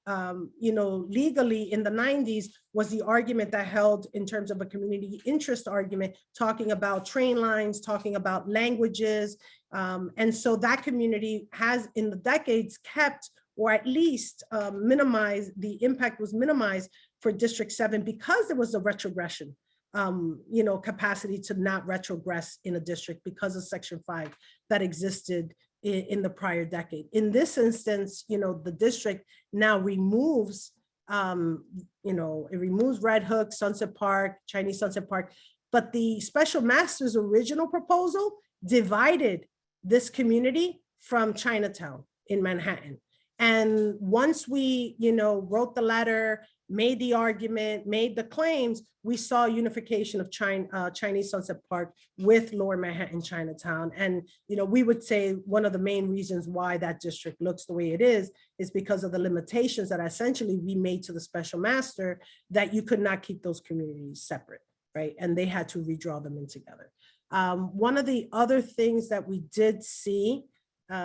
you know, legally in the 90s was the argument that held in terms of a community interest argument, talking about train lines, talking about languages. And so that community has in the decades kept, or at least minimized, the impact was minimized for District 7 because there was a retrogression capacity to not retrogress in a district because of Section 5 that existed in the prior decade. In this instance, the district now removes, it removes Red Hook, Sunset Park, Chinese Sunset Park, but the special master's original proposal divided this community from Chinatown in Manhattan. And once we, wrote the letter, made the argument, made the claims, we saw unification of Chinese Sunset Park with Lower Manhattan, Chinatown. And, we would say one of the main reasons why that district looks the way it is because of the limitations that essentially we made to the special master, that you could not keep those communities separate, right? And they had to redraw them in together. One of the other things that we did see, we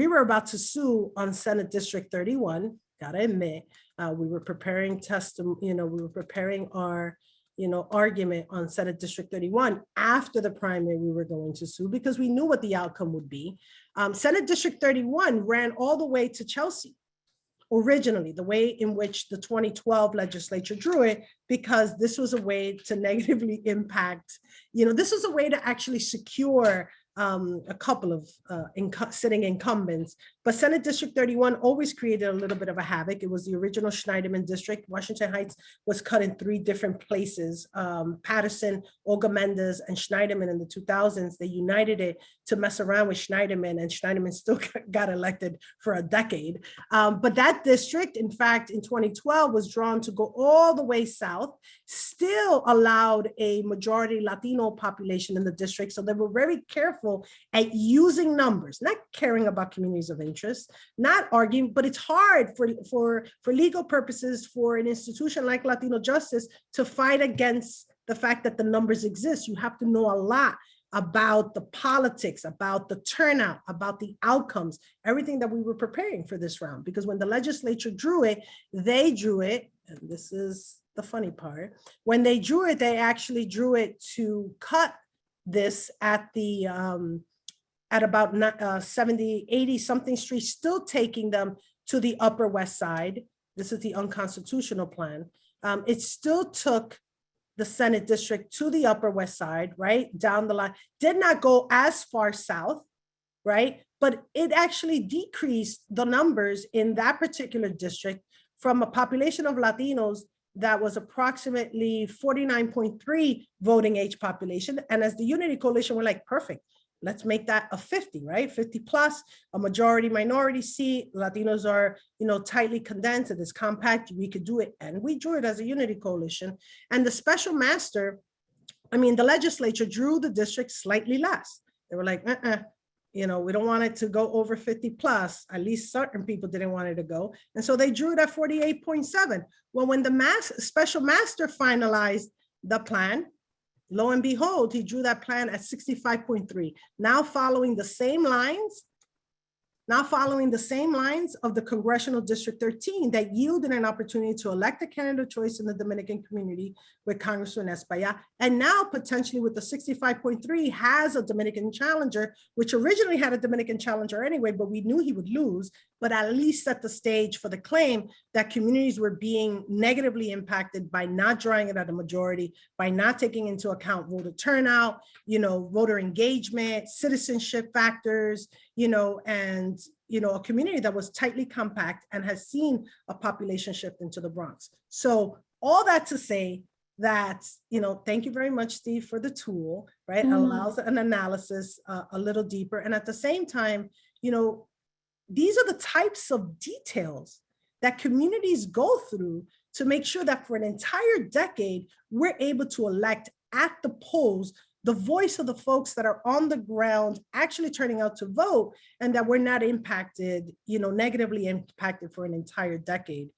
were about to sue on Senate District 31, gotta admit. We were preparing our, argument on Senate District 31 after the primary we were going to sue because we knew what the outcome would be. Senate District 31 ran all the way to Chelsea. Originally, the way in which the 2012 legislature drew it, because this was a way to negatively impact, this was a way to actually secure a couple of sitting incumbents. But Senate District 31 always created a little bit of a havoc. It was the original Schneiderman district. Washington Heights was cut in 3 different places. Patterson, Olga Mendez, and Schneiderman in the 2000s, they united it to mess around with Schneiderman, and Schneiderman still got elected for a decade. But that district, in fact, in 2012 was drawn to go all the way south, still allowed a majority Latino population in the district. So they were very careful at using numbers, not caring about communities of interest, not arguing, but it's hard for legal purposes for an institution like Latino Justice to fight against the fact that the numbers exist. You have to know a lot about the politics, about the turnout, about the outcomes, everything that we were preparing for this round. Because when the legislature drew it, they drew it, and this is the funny part, when they drew it, they actually drew it to cut this at the at about 70, 80 something street, still taking them to the Upper West Side. This is the unconstitutional plan. It still took the Senate district to the Upper West Side, right? Down the line, did not go as far south, right? But it actually decreased the numbers in that particular district from a population of Latinos that was approximately 49.3 voting age population. And as the Unity Coalition, we're like, perfect. Let's make that a 50, right? 50 plus, a majority minority seat. Latinos are, tightly condensed. It is compact. We could do it. And we drew it as a Unity Coalition. And the special master, the legislature drew the district slightly less. They were like, we don't want it to go over 50 plus. At least certain people didn't want it to go. And so they drew it at 48.7. Well, when the special master finalized the plan, lo and behold, he drew that plan at 65.3. Now following the same lines of the Congressional District 13 that yielded an opportunity to elect a candidate of choice in the Dominican community with Congressman Espaillat, and now potentially with the 65.3 has a Dominican challenger, which originally had a Dominican challenger anyway, but we knew he would lose, but at least set the stage for the claim that communities were being negatively impacted by not drawing it at a majority, by not taking into account voter turnout, voter engagement, citizenship factors, and a community that was tightly compact and has seen a population shift into the Bronx. So all that to say that, thank you very much, Steve, for the tool, right? Allows an analysis a little deeper. And at the same time, these are the types of details that communities go through to make sure that for an entire decade, we're able to elect at the polls the voice of the folks that are on the ground actually turning out to vote, and that we're not impacted, negatively impacted for an entire decade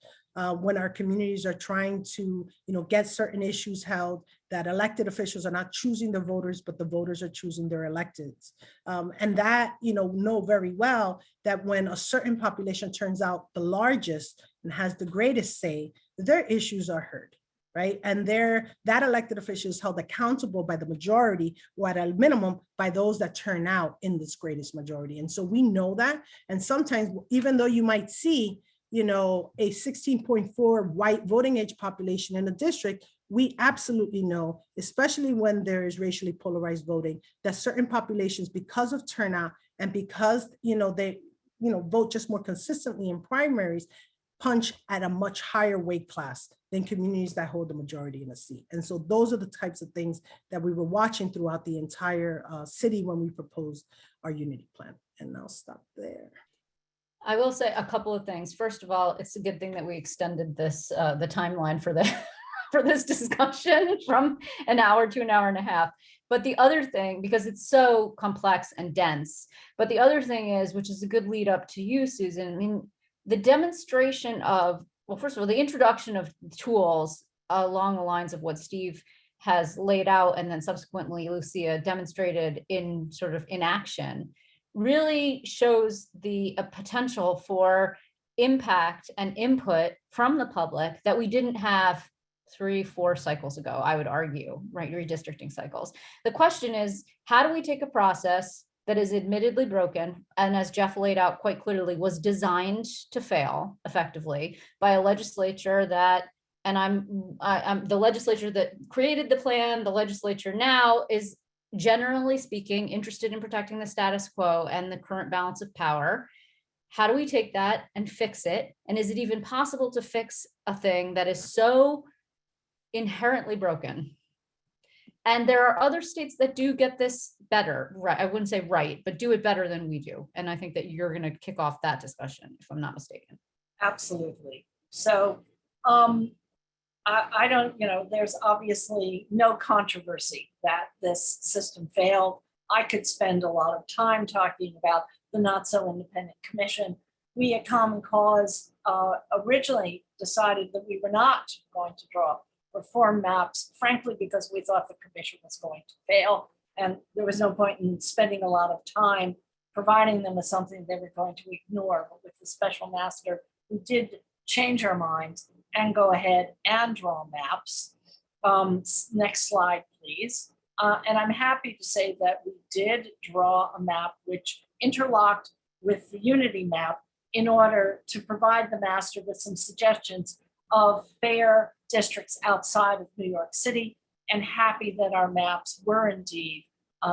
when our communities are trying to, get certain issues held, that elected officials are not choosing the voters, but the voters are choosing their electeds. And that, know very well that when a certain population turns out the largest and has the greatest say, their issues are heard. Right. And that elected official is held accountable by the majority, or at a minimum by those that turn out in this greatest majority. And so we know that. And sometimes, even though you might see, a 16.4 white voting age population in a district, we absolutely know, especially when there is racially polarized voting, that certain populations, because of turnout and because, they, vote just more consistently in primaries, punch at a much higher weight class than communities that hold the majority in a seat. And so those are the types of things that we were watching throughout the entire city when we proposed our unity plan. And I'll stop there. I will say a couple of things. First of all, it's a good thing that we extended this, the timeline for the for this discussion from an hour to an hour and a half. But the other thing, because it's so complex and dense, but the other thing is, which is a good lead up to you, Susan, I mean, the demonstration of, well, first of all, the introduction of tools along the lines of what Steve has laid out, and then subsequently Lucia demonstrated in sort of in action, really shows the potential for impact and input from the public that we didn't have 3-4 cycles ago, I would argue, right? Redistricting cycles. The question is, how do we take a process that is admittedly broken, and as Jeff laid out quite clearly, was designed to fail effectively by a legislature that, and I'm the legislature that created the plan, the legislature now is generally speaking interested in protecting the status quo and the current balance of power. How do we take that and fix it? And is it even possible to fix a thing that is so inherently broken? And there are other states that do get this better, right? I wouldn't say right, but do it better than we do. And I think that you're going to kick off that discussion, if I'm not mistaken. Absolutely. So I don't, there's obviously no controversy that this system failed. I could spend a lot of time talking about the not so independent commission. We at Common Cause originally decided that we were not going to draw reform maps, frankly, because we thought the commission was going to fail. And there was no point in spending a lot of time providing them with something they were going to ignore. But with the special master, we did change our minds and go ahead and draw maps. Next slide, please. And I'm happy to say that we did draw a map which interlocked with the unity map in order to provide the master with some suggestions of fair districts outside of New York City, and happy that our maps were indeed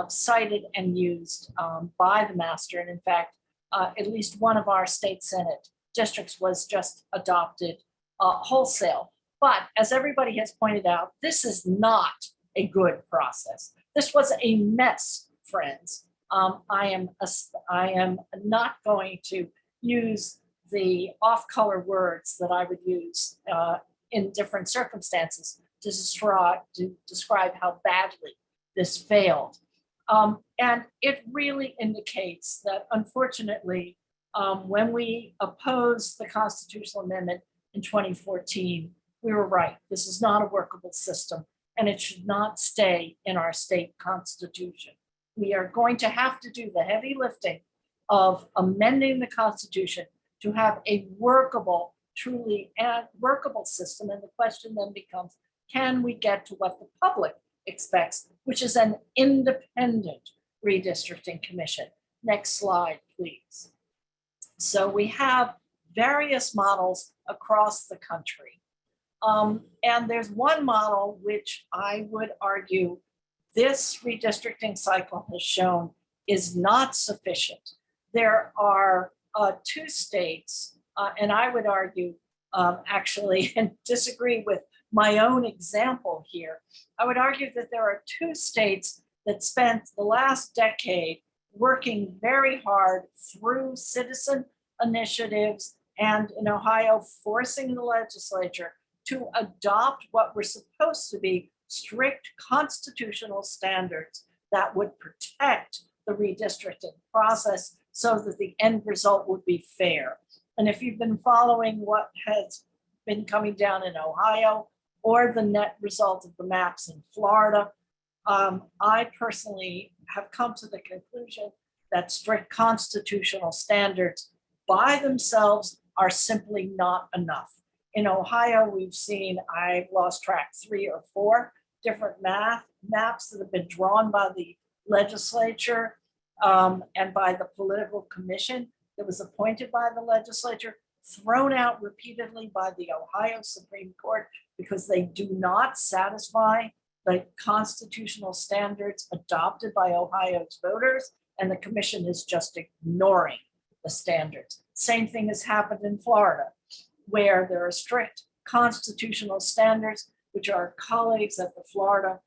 cited and used by the master. And in fact, at least one of our state Senate districts was just adopted wholesale. But as everybody has pointed out, this is not a good process. This was a mess, friends. I am not going to use the off-color words that I would use in different circumstances to describe how badly this failed. And it really indicates that, unfortunately, when we opposed the constitutional amendment in 2014, we were right. This is not a workable system, and it should not stay in our state constitution. We are going to have to do the heavy lifting of amending the Constitution to have a workable, truly workable system. And the question then becomes, can we get to what the public expects, which is an independent redistricting commission? Next slide, please. So we have various models across the country. And there's one model which I would argue this redistricting cycle has shown is not sufficient. There are 2 states, and I would argue actually, and disagree with my own example here, I would argue that there are 2 states that spent the last decade working very hard through citizen initiatives, and in Ohio, forcing the legislature to adopt what were supposed to be strict constitutional standards that would protect the redistricting process so that the end result would be fair. And if you've been following what has been coming down in Ohio or the net result of the maps in Florida, I personally have come to the conclusion that strict constitutional standards by themselves are simply not enough. In Ohio, we've seen, I've lost track, 3 or 4 different maps that have been drawn by the legislature and by the political commission that was appointed by the legislature thrown out repeatedly by the Ohio Supreme Court because they do not satisfy the constitutional standards adopted by Ohio's voters, and the commission is just ignoring the standards. Same thing has happened in Florida, where there are strict constitutional standards, which our colleagues at the Florida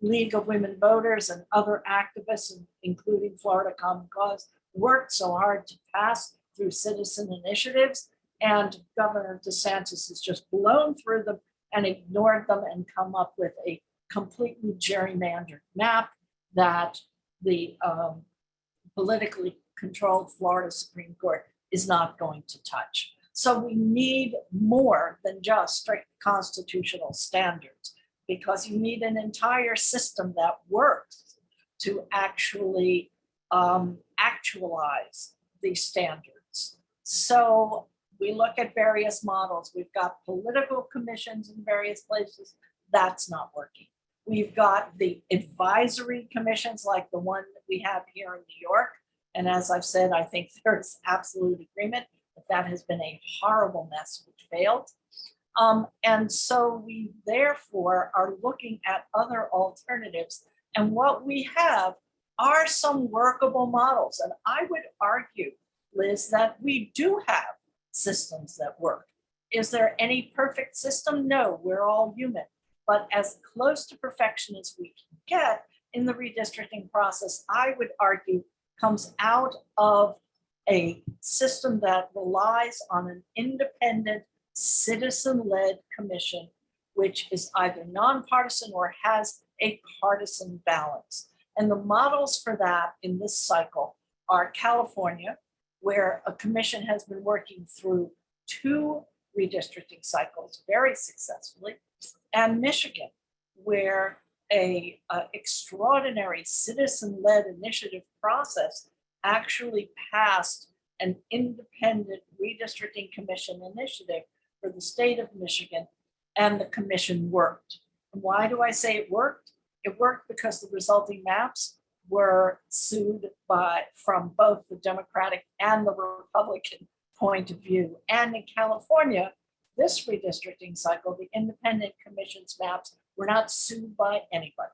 League of Women Voters and other activists, including Florida Common Cause, worked so hard to pass through citizen initiatives, and Governor DeSantis has just blown through them and ignored them and come up with a completely gerrymandered map that the politically controlled Florida Supreme Court is not going to touch. So we need more than just strict constitutional standards, because you need an entire system that works to actually actualize these standards. So we look at various models. We've got political commissions in various places. That's not working. We've got the advisory commissions like the one that we have here in New York. And as I've said, I think there's absolute agreement that that has been a horrible mess which failed. And so we therefore are looking at other alternatives. And what we have are some workable models. And I would argue, Liz, that we do have systems that work. Is there any perfect system? No, we're all human. But as close to perfection as we can get in the redistricting process, I would argue comes out of a system that relies on an independent, citizen-led commission, which is either nonpartisan or has a partisan balance. And the models for that in this cycle are California, where a commission has been working through 2 redistricting cycles very successfully, and Michigan, where a extraordinary citizen-led initiative process actually passed an independent redistricting commission initiative for the state of Michigan, and the commission worked. And why do I say it worked? It worked because the resulting maps were sued from both the Democratic and the Republican point of view. And in California, this redistricting cycle, the independent commission's maps were not sued by anybody.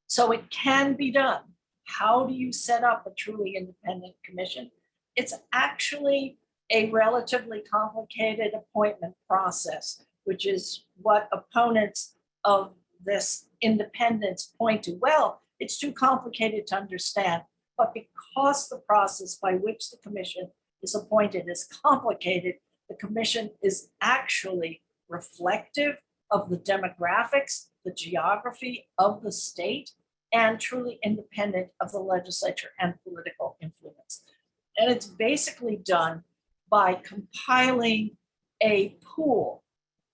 So it can be done. How do you set up a truly independent commission? It's actually a relatively complicated appointment process, which is what opponents of this independence point to. Well, it's too complicated to understand, but because the process by which the commission is appointed is complicated, the commission is actually reflective of the demographics, the geography of the state, and truly independent of the legislature and political influence. And it's basically done by compiling a pool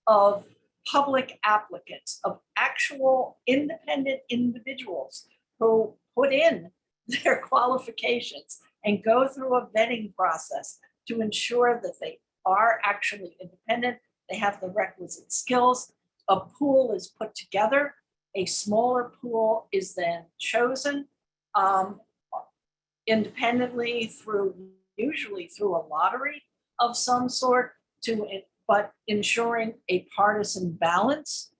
of public applicants, of actual independent individuals who put in their qualifications and go through a vetting process to ensure that they are actually independent, they have the requisite skills. A pool is put together, a smaller pool is then chosen independently usually through a lottery of some sort, but ensuring a partisan balance.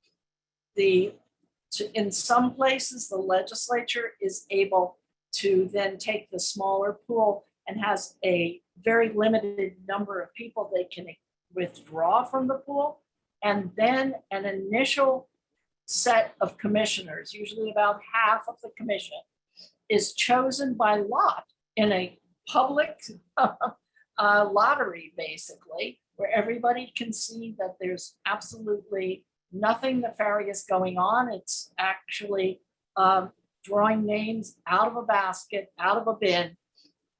In some places, the legislature is able to then take the smaller pool and has a very limited number of people they can withdraw from the pool. And then an initial set of commissioners, usually about half of the commission, is chosen by lot in a public lottery, basically, where everybody can see that there's absolutely nothing nefarious going on. It's actually drawing names out of a basket, out of a bin,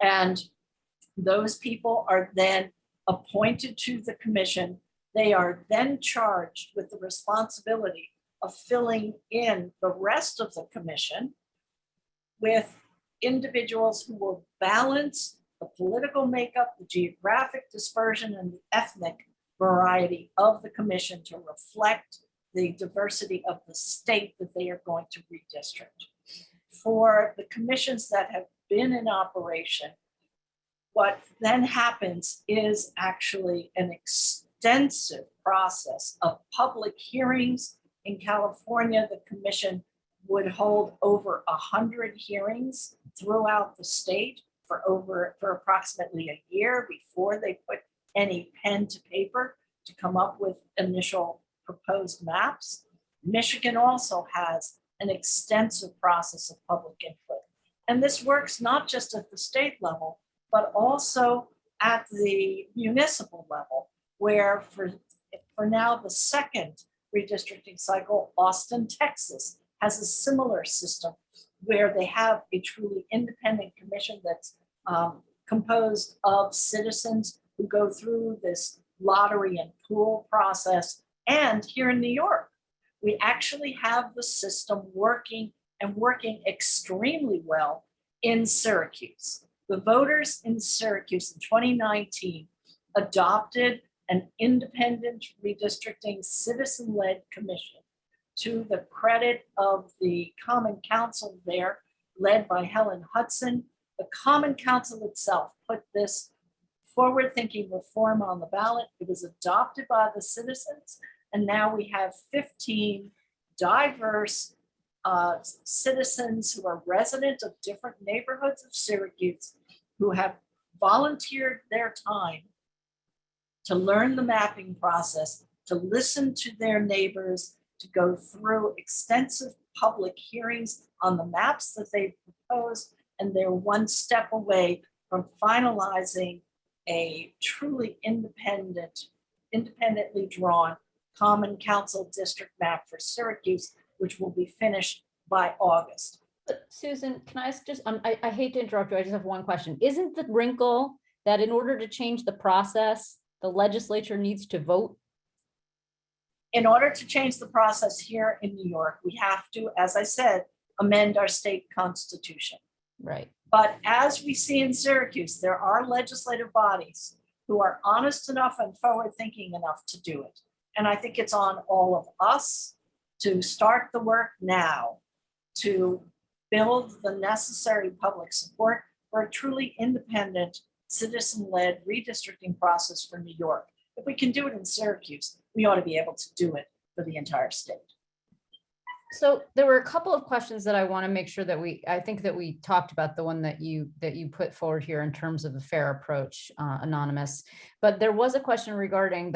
and those people are then appointed to the commission. They are then charged with the responsibility of filling in the rest of the commission with individuals who will balance the political makeup, the geographic dispersion, and the ethnic variety of the commission to reflect the diversity of the state that they are going to redistrict. For the commissions that have been in operation, what then happens is actually an extensive process of public hearings. In California, the commission would hold over 100 hearings throughout the state for approximately a year before they put any pen to paper to come up with initial proposed maps. Michigan also has an extensive process of public input. And this works not just at the state level, but also at the municipal level, where for now the second redistricting cycle, Austin, Texas, has a similar system where they have a truly independent commission that's composed of citizens who go through this lottery and pool process. And here in New York, we actually have the system working and working extremely well in Syracuse. The voters in Syracuse in 2019 adopted an independent redistricting citizen-led commission. To the credit of the Common Council there, led by Helen Hudson, the Common Council itself put this forward-thinking reform on the ballot. It was adopted by the citizens, and now we have 15 diverse citizens who are residents of different neighborhoods of Syracuse who have volunteered their time to learn the mapping process, to listen to their neighbors, to go through extensive public hearings on the maps that they proposed, and they're one step away from finalizing a truly independently drawn Common Council district map for Syracuse, which will be finished by August. But Susan, can I ask just, I hate to interrupt you, I just have one question. Isn't the wrinkle that in order to change the process, the legislature needs to vote? In order to change the process here in New York, we have to, as I said, amend our state constitution. Right. But as we see in Syracuse, there are legislative bodies who are honest enough and forward-thinking enough to do it. And I think it's on all of us to start the work now to build the necessary public support for a truly independent, citizen-led redistricting process for New York. If we can do it in Syracuse, we ought to be able to do it for the entire state. So there were a couple of questions that I want to make sure that I think that we talked about the one that you put forward here in terms of a fair approach, Anonymous. But there was a question regarding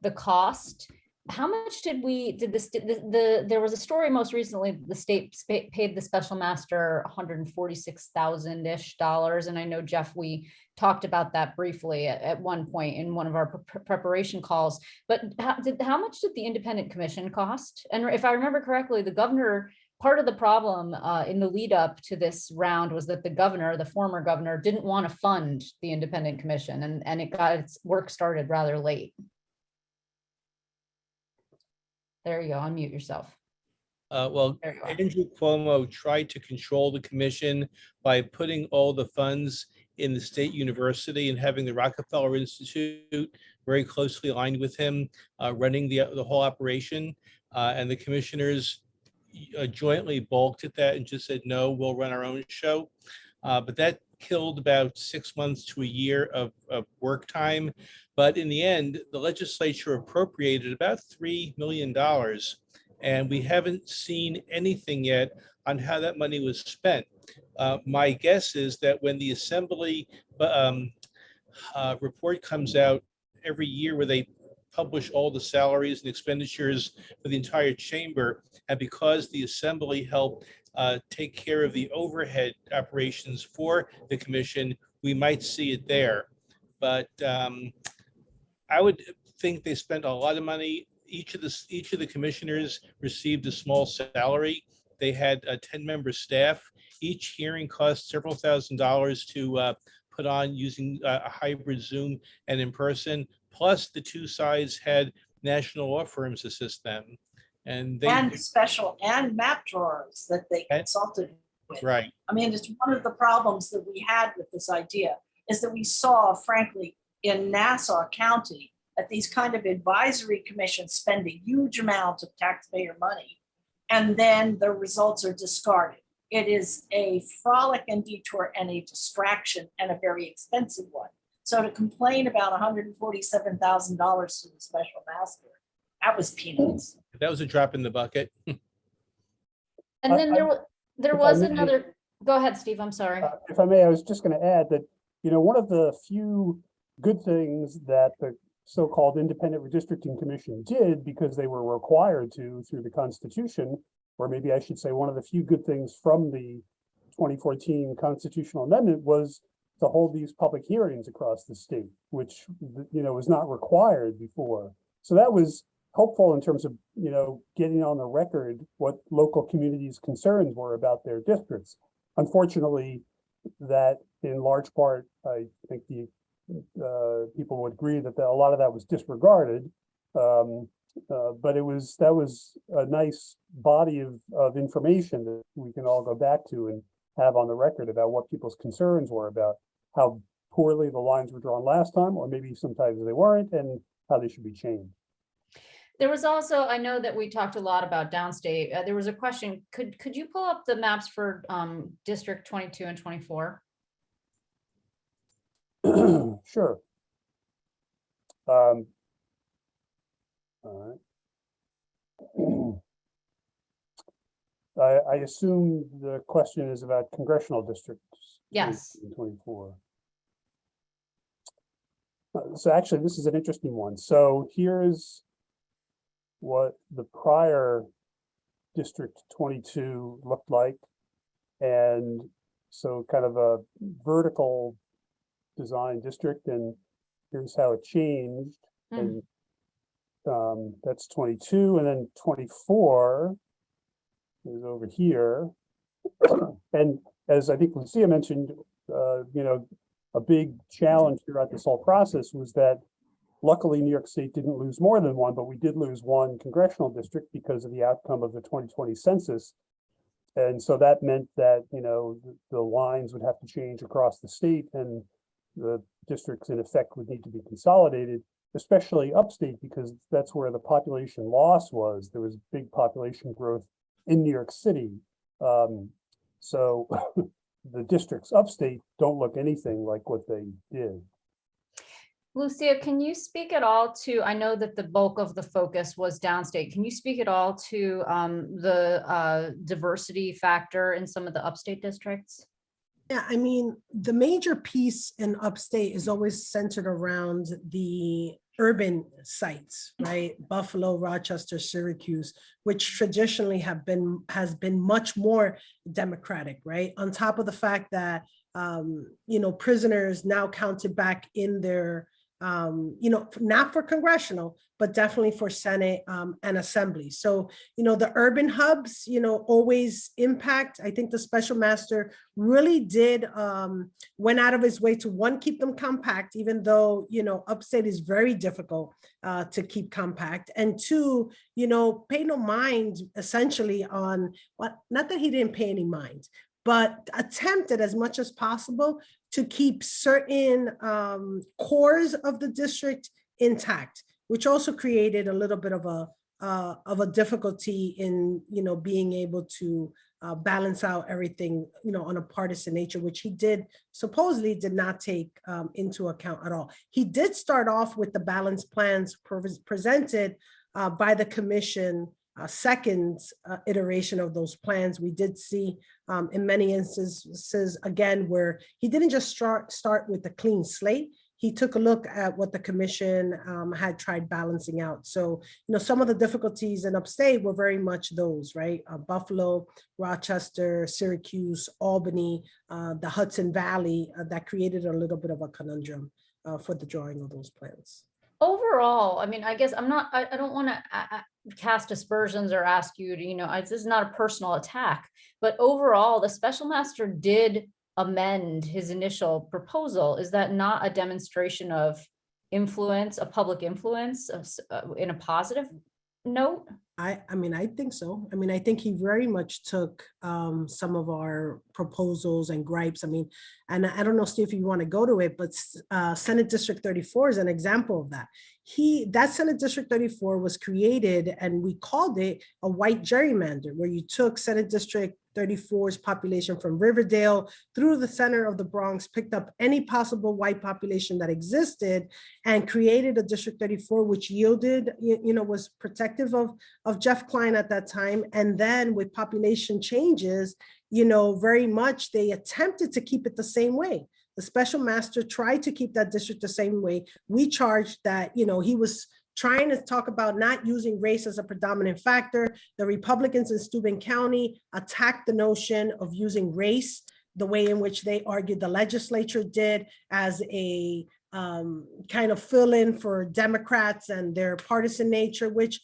the cost. How much there was a story most recently, the state paid the special master $146,000-ish. And I know, Jeff, we talked about that briefly at one point in one of our preparation calls, but how much did the independent commission cost? And if I remember correctly, the governor, part of the problem in the lead up to this round was that the former governor, didn't want to fund the independent commission, and it got its work started rather late. There you go, unmute yourself. Well, Andrew Cuomo tried to control the commission by putting all the funds in the state university and having the Rockefeller Institute very closely aligned with him, running the whole operation. And the commissioners jointly balked at that and just said, no, we'll run our own show. But that killed about 6 months to a year of work time. But in the end, the legislature appropriated about $3 million. And we haven't seen anything yet on how that money was spent. My guess is that when the assembly report comes out every year where they publish all the salaries and expenditures for the entire chamber, and because the assembly helped take care of the overhead operations for the commission, we might see it there. But I would think they spent a lot of money. Each of the commissioners received a small salary. They had a 10-member staff. Each hearing cost several $1,000s to put on using a hybrid Zoom and in person. Plus, the two sides had national law firms assist them, and special and map drawers that they consulted with. Right. I mean, it's one of the problems that we had with this idea is that we saw, frankly, in Nassau County, that these kind of advisory commissions spend a huge amount of taxpayer money, and then the results are discarded. It is a frolic and detour and a distraction and a very expensive one. So to complain about $147,000 to the special master, that was peanuts. That was a drop in the bucket. And then there if I was may- another, go ahead, Steve, I'm sorry. If I may, I was just going to add that, one of the few good things that the so-called Independent Redistricting Commission did, because they were required to through the Constitution, or maybe I should say one of the few good things from the 2014 constitutional amendment, was to hold these public hearings across the state, which, was not required before. So that was helpful in terms of, getting on the record what local communities' concerns were about their districts. Unfortunately, that in large part, I think the people would agree that a lot of that was disregarded. But that was a nice body of information that we can all go back to and have on the record about what people's concerns were about how poorly the lines were drawn last time, or maybe sometimes they weren't, and how they should be changed. There was also, I know that we talked a lot about downstate. There was a question, could you pull up the maps for District 22 and 24? Sure. All right. I assume the question is about congressional districts. Yes. 24. So actually, this is an interesting one. So here's what the prior District 22 looked like. And so kind of a vertical design district, and here's how it changed. And that's 22, and then 24 is over here. And as I think Lucia mentioned, a big challenge throughout this whole process was that luckily New York State didn't lose more than one, but we did lose one congressional district because of the outcome of the 2020 census. And so that meant that, the lines would have to change across the state, and the districts in effect would need to be consolidated, especially upstate, because that's where the population loss was. There was big population growth in New York City. So the districts upstate don't look anything like what they did. Lucia, can you speak at all to, I know that the bulk of the focus was downstate. Can you speak at all to the diversity factor in some of the upstate districts? Yeah, I mean, the major piece in upstate is always centered around the urban sites, right? Buffalo, Rochester, Syracuse, which traditionally has been much more Democratic, right? On top of the fact that, prisoners now counted back in their, not for congressional, but definitely for Senate and Assembly. So, the urban hubs, always impact. I think the special master really did, went out of his way to keep them compact, even though, upstate is very difficult to keep compact. And two, pay no mind essentially on not that he didn't pay any mind, but attempted as much as possible to keep certain cores of the district intact, which also created a little bit of a difficulty in being able to balance out everything on a partisan nature, which he supposedly did not take into account at all. He did start off with the balanced plans presented by the commission. Second iteration of those plans, we did see in many instances, again, where he didn't just start with a clean slate. He took a look at what the commission had tried balancing out. So, some of the difficulties in upstate were very much those, right? Buffalo, Rochester, Syracuse, Albany, the Hudson Valley, that created a little bit of a conundrum for the drawing of those plans. Overall, I mean, I guess I don't want to cast aspersions or ask you to, this is not a personal attack, but overall, the special master did amend his initial proposal. Is that not a demonstration of influence, a public influence in a positive note? I mean, I think so. I mean, I think he very much took some of our proposals and gripes. I mean, and I don't know, Steve, if you want to go to it, but Senate District 34 is an example of that. That Senate District 34 was created and we called it a white gerrymander, where you took Senate District 34's population from Riverdale through the center of the Bronx, picked up any possible white population that existed and created a District 34, which yielded, was protective of Jeff Klein at that time. And then with population changes, very much they attempted to keep it the same way. The special master tried to keep that district the same way. We charged that, he was trying to talk about not using race as a predominant factor. The Republicans in Steuben County attacked the notion of using race the way in which they argued the legislature did as a kind of fill in for Democrats and their partisan nature, which,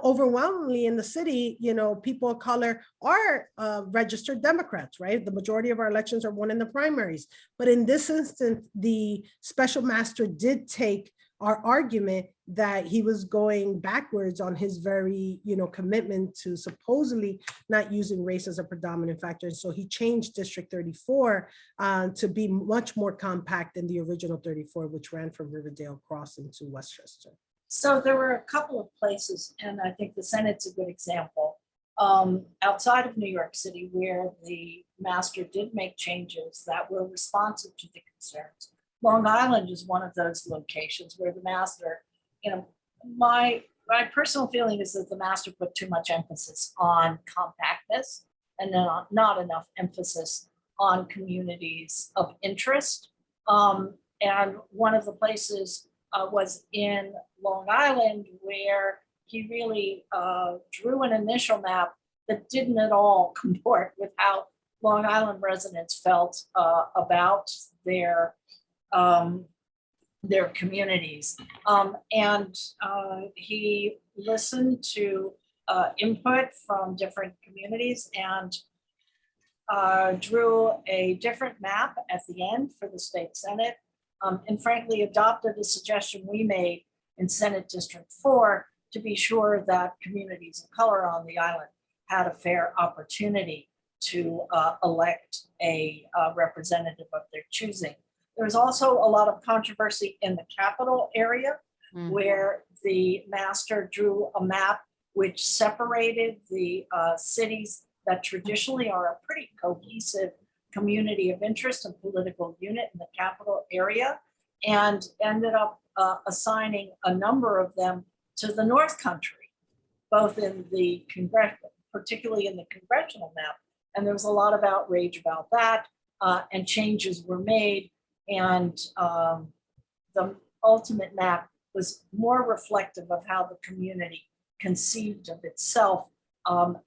overwhelmingly in the city, people of color are registered Democrats, right? The majority of our elections are won in the primaries. But in this instance, the special master did take our argument that he was going backwards on his very, commitment to supposedly not using race as a predominant factor. And so he changed District 34 to be much more compact than the original 34, which ran from Riverdale across into Westchester. So there were a couple of places, and I think the Senate's a good example, outside of New York City, where the master did make changes that were responsive to the concerns. Long Island is one of those locations where the master, my personal feeling is that the master put too much emphasis on compactness and then not enough emphasis on communities of interest. And one of the places was in Long Island, where he really drew an initial map that didn't at all comport with how Long Island residents felt about their communities. And he listened to input from different communities and drew a different map at the end for the state Senate, and frankly adopted a suggestion we made in Senate District 4 to be sure that communities of color on the island had a fair opportunity to elect a representative of their choosing. There was also a lot of controversy in the capital area, where the master drew a map which separated the cities that traditionally are a pretty cohesive community of interest and political unit in the capital area, and ended up assigning a number of them to the North Country, both in the particularly in the congressional map. And there was a lot of outrage about that, and changes were made. And the ultimate map was more reflective of how the community conceived of itself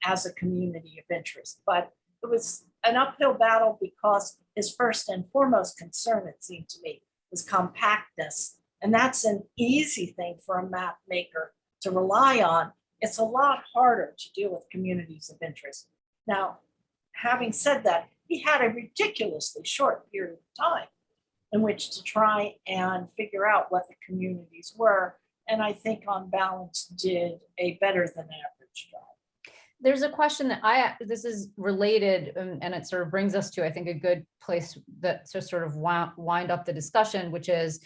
as a community of interest. But it was an uphill battle because his first and foremost concern, it seemed to me, was compactness. And that's an easy thing for a map maker to rely on. It's a lot harder to deal with communities of interest. Now, having said that, he had a ridiculously short period of time in which to try and figure out what the communities were. And I think on balance did a better than average job. There's a question that this is related, and it sort of brings us to, I think, a good place that to sort of wind up the discussion, which is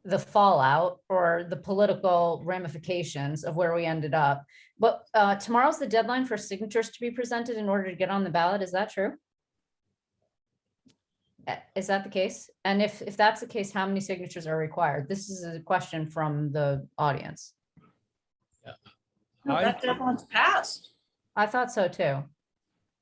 the fallout or the political ramifications of where we ended up. But tomorrow's the deadline for signatures to be presented in order to get on the ballot. Is that true? Is that the case? And if that's the case, how many signatures are required? This is a question from the audience. No, that deadline's passed. I thought so too.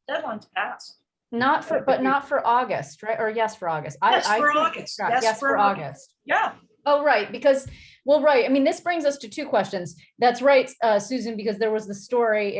Deadline's passed. Not for August, right? Or yes, for August. Yes, for August. Yes, for August. Yeah. Oh, right. Because, well, right. I mean, this brings us to two questions. That's right, Susan, because there was the story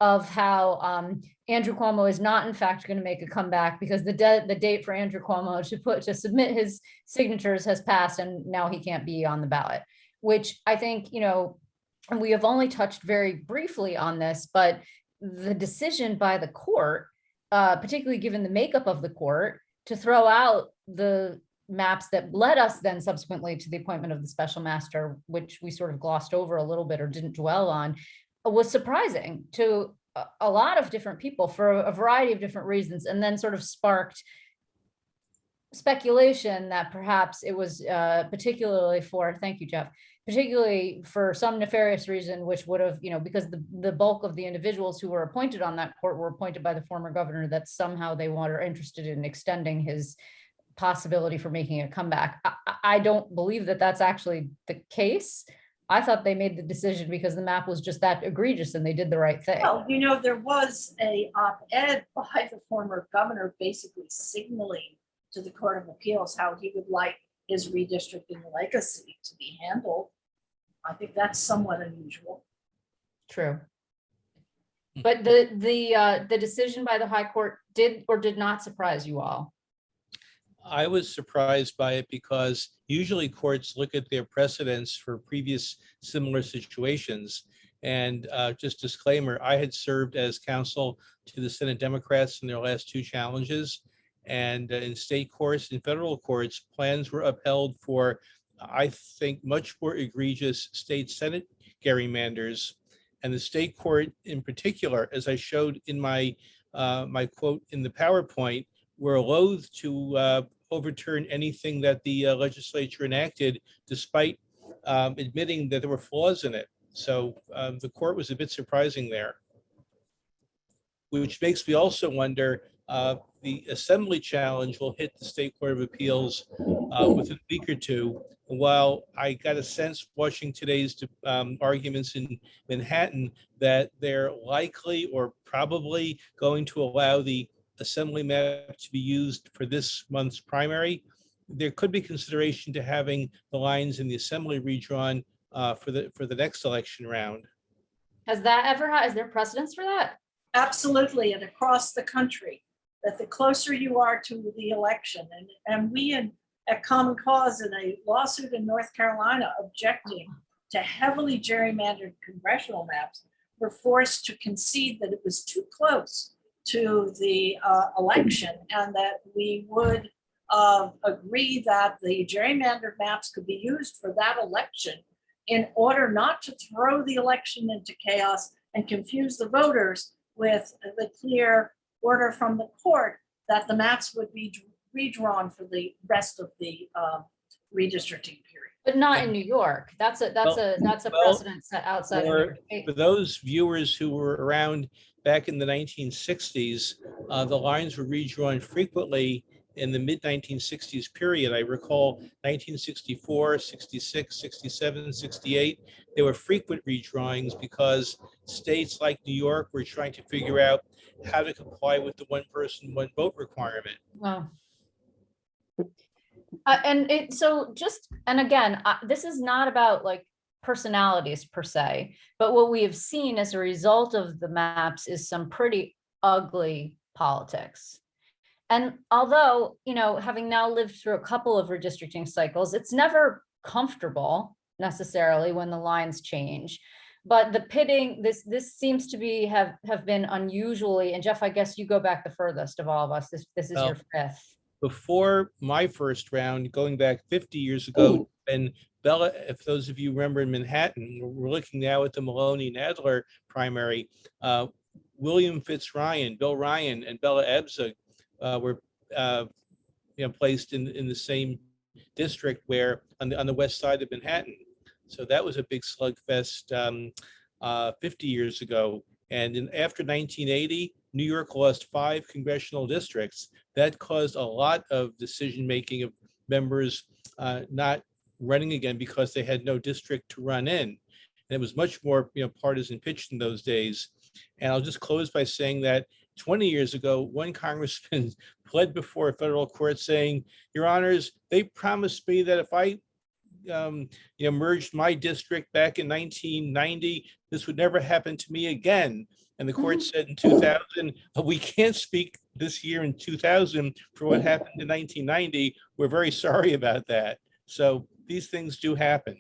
of how Andrew Cuomo is not, in fact, going to make a comeback because the date for Andrew Cuomo to submit his signatures has passed, and now he can't be on the ballot. Which I think, and we have only touched very briefly on this, but the decision by the court, particularly given the makeup of the court, to throw out the maps that led us then subsequently to the appointment of the special master, which we sort of glossed over a little bit or didn't dwell on, was surprising to a lot of different people for a variety of different reasons, and then sort of sparked speculation that perhaps it was particularly for, thank you, Jeff, particularly for some nefarious reason, which would have, because the bulk of the individuals who were appointed on that court were appointed by the former governor, that somehow they are interested in extending his possibility for making a comeback. I don't believe that that's actually the case. I thought they made the decision because the map was just that egregious and they did the right thing. Well, there was a op-ed by the former governor basically signaling to the Court of Appeals how he would like his redistricting legacy to be handled. I think that's somewhat unusual. True. But the decision by the High Court did or did not surprise you all? I was surprised by it because usually courts look at their precedents for previous similar situations. And just disclaimer, I had served as counsel to the Senate Democrats in their last two challenges. And in state courts and federal courts, plans were upheld for, I think, much more egregious state Senate gerrymanders. And the state court in particular, as I showed in my my quote in the PowerPoint, were loath to overturn anything that the legislature enacted, despite admitting that there were flaws in it. So the court was a bit surprising there, which makes me also wonder, the assembly challenge will hit the State Court of Appeals within a week or two. While I got a sense watching today's arguments in Manhattan that they're likely or probably going to allow the assembly map to be used for this month's primary, there could be consideration to having the lines in the assembly redrawn for the next election round. Is there precedence for that? Absolutely, and across the country, that the closer you are to the election, and we at Common Cause in a lawsuit in North Carolina objecting to heavily gerrymandered congressional maps, were forced to concede that it was too close to the election, and that we would agree that the gerrymandered maps could be used for that election in order not to throw the election into chaos and confuse the voters with the clear order from the court that the maps would be redrawn for the rest of the redistricting period. But not in New York. That's a precedent set outside of New York State. For those viewers who were around back in the 1960s, the lines were redrawn frequently in the mid-1960s period. I recall 1964, 66, 67, 68. There were frequent redrawings because states like New York were trying to figure out how to comply with the one person, one vote requirement. Wow. And again, this is not about like personalities per se, but what we have seen as a result of the maps is some pretty ugly politics. And although, having now lived through a couple of redistricting cycles, it's never comfortable necessarily when the lines change. But the pitting, this seems to be have been unusually, and Jeff, I guess you go back the furthest of all of us. This is your fifth. Before my first round, going back 50 years ago, and Bella, if those of you remember in Manhattan, we're looking now at the Maloney-Nadler primary. William Fitzryan, Bill Ryan, and Bella Ebzug were placed in the same district where on the west side of Manhattan. So that was a big slugfest 50 years ago. And after 1980, New York lost 5 congressional districts. That caused a lot of decision-making of members not running again because they had no district to run in. And it was much more partisan pitched in those days. And I'll just close by saying that 20 years ago, one congressman pled before a federal court saying, "Your Honors, they promised me that if I merged my district back in 1990, this would never happen to me again." And the court said in 2000, "We can't speak this year in 2000 for what happened in 1990. We're very sorry about that." So these things do happen.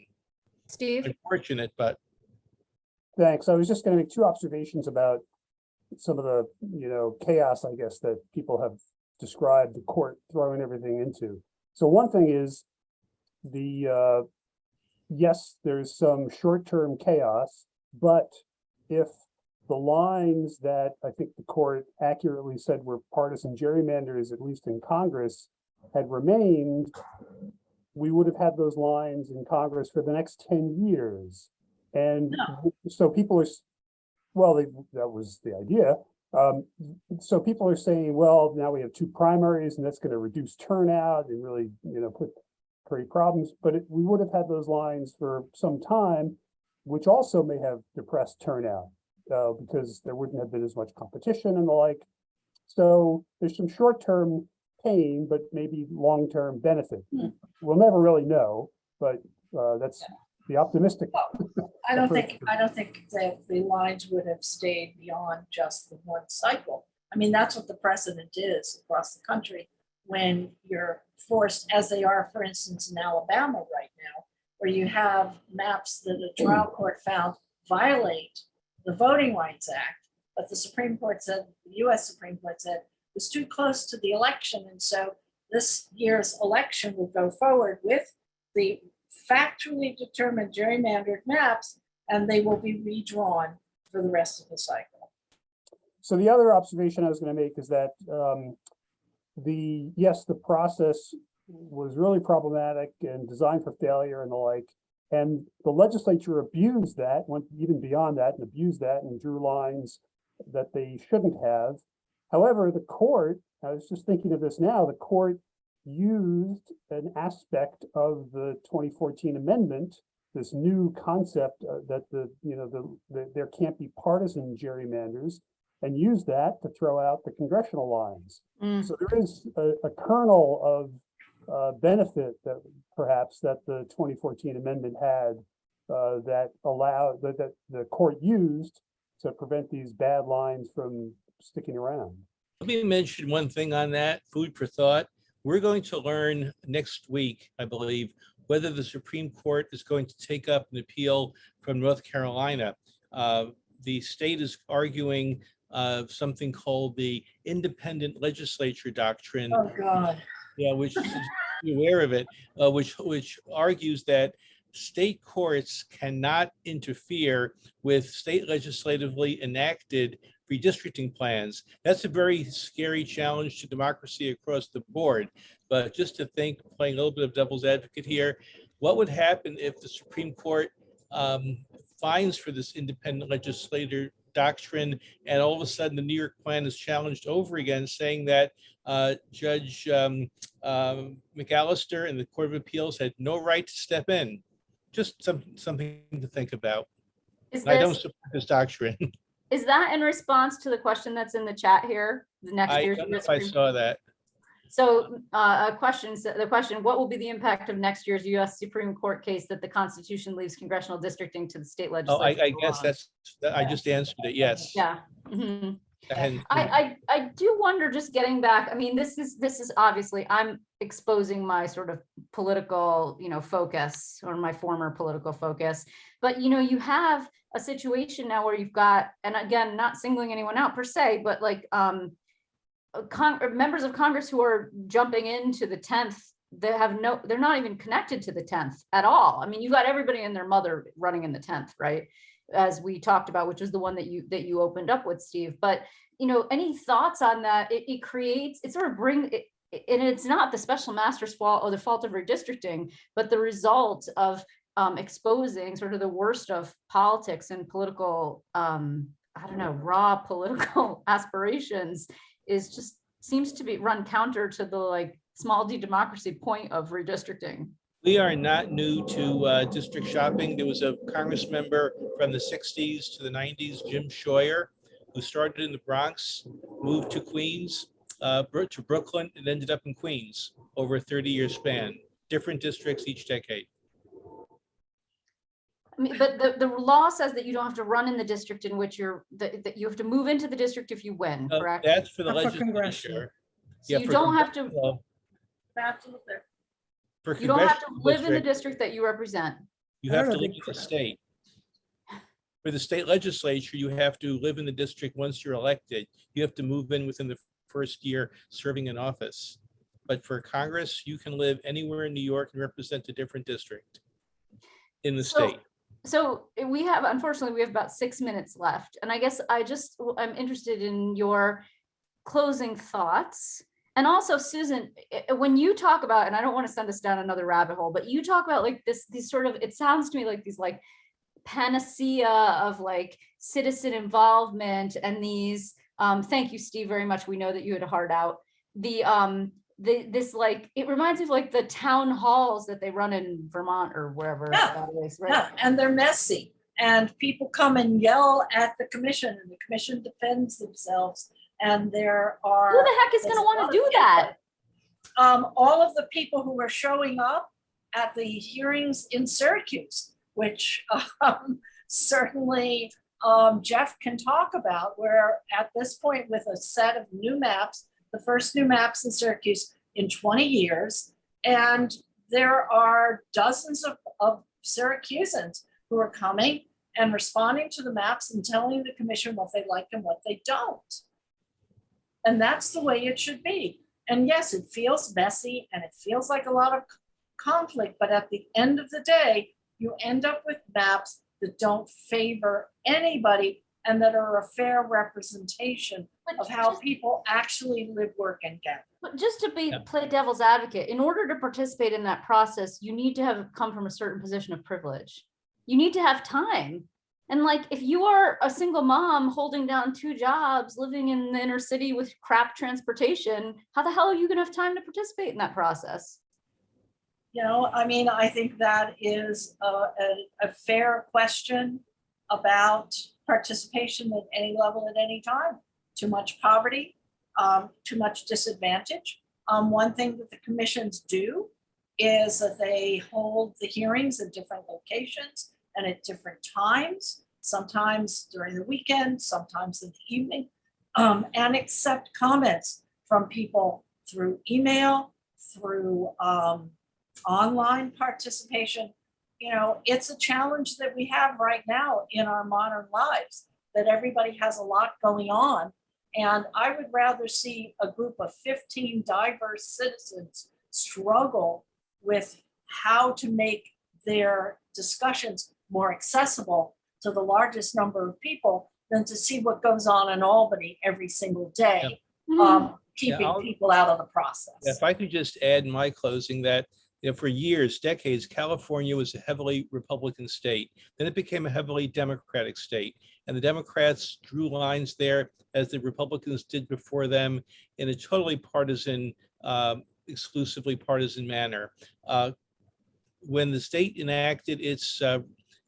Steve? Unfortunate, but. Thanks. I was just going to make 2 observations about some of the, chaos, I guess, that people have described the court throwing everything into. So one thing is yes, there's some short-term chaos, but if the lines that I think the court accurately said were partisan gerrymanders, at least in Congress, had remained, we would have had those lines in Congress for the next 10 years. And so people are, well, that was the idea. So people are saying, well, now we have 2 primaries and that's going to reduce turnout and really, create problems. But we would have had those lines for some time, which also may have depressed turnout because there wouldn't have been as much competition and the like. So there's some short-term pain, but maybe long-term benefit. We'll never really know, but that's the optimistic. I don't think that the lines would have stayed beyond just the one cycle. I mean, that's what the precedent is across the country when you're forced, as they are, for instance, in Alabama right now, where you have maps that a trial court found violate the Voting Rights Act, but the Supreme Court said, the US Supreme Court said, it was too close to the election. And so this year's election will go forward with the factually determined gerrymandered maps, and they will be redrawn for the rest of the cycle. So the other observation I was going to make is that the process was really problematic and designed for failure and the like, and the legislature abused that, went even beyond that and abused that and drew lines that they shouldn't have. However, the court, I was just thinking of this now, the court used an aspect of the 2014 amendment, this new concept that there can't be partisan gerrymanders, and used that to throw out the congressional lines. So there is a kernel of benefit that perhaps that the 2014 amendment had that allowed that the court used to prevent these bad lines from sticking around. Let me mention one thing on that, food for thought. We're going to learn next week, I believe, whether the Supreme Court is going to take up an appeal from North Carolina. The state is arguing something called the Independent Legislature Doctrine. Oh, God. Yeah, which is aware of it, which argues that state courts cannot interfere with state legislatively enacted redistricting plans. That's a very scary challenge to democracy across the board. But just to think, playing a little bit of devil's advocate here, what would happen if the Supreme Court fines for this independent legislator doctrine, and all of a sudden the New York plan is challenged over again, saying that Judge McAllister and the Court of Appeals had no right to step in? Just something to think about. I don't support this doctrine. Is that in response to the question that's in the chat here? The next year's I don't know if I saw that. So the question, what will be the impact of next year's US Supreme Court case that the Constitution leaves congressional districting to the state Oh, legislature? I guess I just answered it, yes. Yeah. Mhm. And I do wonder, just getting back, I mean, this is obviously, I'm exposing my sort of political, focus, or my former political focus, but you have a situation now where you've got, and again, not singling anyone out per se, but like members of Congress who are jumping into the 10th, they're not even connected to the 10th at all. I mean, you've got everybody and their mother running in the 10th, right? As we talked about, which was the one that you opened up with, Steve. But any thoughts on that? It sort of brings it, and it's not the special master's fault or the fault of redistricting, but the result of exposing sort of the worst of politics and political, raw political aspirations seems to be run counter to the small d democracy point of redistricting. we are not new to district shopping. There was a Congress member from the 60s to the 90s, Jim Shoyer, who started in the Bronx, moved to Queens, to Brooklyn, and ended up in Queens over a 30-year span, different districts each decade. I mean, but the law says that you don't have to run in the district in which that you have to move into the district if you win, correct? That's for the Not for congressional. legislature. So you don't have to, For you don't have to congressional live in the district, district that you represent. you have to live in the state. For the state legislature, you have to live in the district once you're elected. You have to move in within the first year serving in office. But for Congress, you can live anywhere in New York and represent a different district in the state. So unfortunately, we have about 6 minutes left. And I guess I'm interested in your closing thoughts. And also, Susan, when you talk about, and I don't want to send us down another rabbit hole, but you talk about like these sort of, it sounds to me like these like panacea of like citizen involvement and these, thank you, Steve, very much. We know that you had a heart out. This like, it reminds me of like the town halls that they run in Vermont or wherever that is, right? Yeah, and they're messy. And people come and yell at the commission, and the commission defends themselves. And there are— Who the heck is going to want to do that? All of the people who are showing up at the hearings in Syracuse, which certainly Jeff can talk about, where at this point with a set of new maps, the first new maps in Syracuse in 20 years, and there are dozens of Syracusans who are coming and responding to the maps and telling the commission what they like and what they don't. And that's the way it should be. And yes, it feels messy and it feels like a lot of conflict, but at the end of the day, you end up with maps that don't favor anybody and that are a fair representation of how people actually live, work, and gather. But just to play devil's advocate, in order to participate in that process, you need to have come from a certain position of privilege. You need to have time. And like, if you are a single mom holding down 2 jobs, living in the inner city with crap transportation, how the hell are you gonna have time to participate in that process? You know, I mean, I think that is a fair question about participation at any level at any time. Too much poverty, too much disadvantage. One thing that the commissions do is that they hold the hearings at different locations and at different times, sometimes during the weekend, sometimes in the evening, and accept comments from people through email, through online participation. You know, it's a challenge that we have right now in our modern lives, that everybody has a lot going on. And I would rather see a group of 15 diverse citizens struggle with how to make their discussions more accessible to the largest number of people than to see what goes on in Albany every single day, keeping people out of the process. If I could just add in my closing that, you know, for years, decades, California was a heavily Republican state. Then it became a heavily Democratic state. And the Democrats drew lines there, as the Republicans did before them, in a totally partisan, exclusively partisan manner. When the state enacted its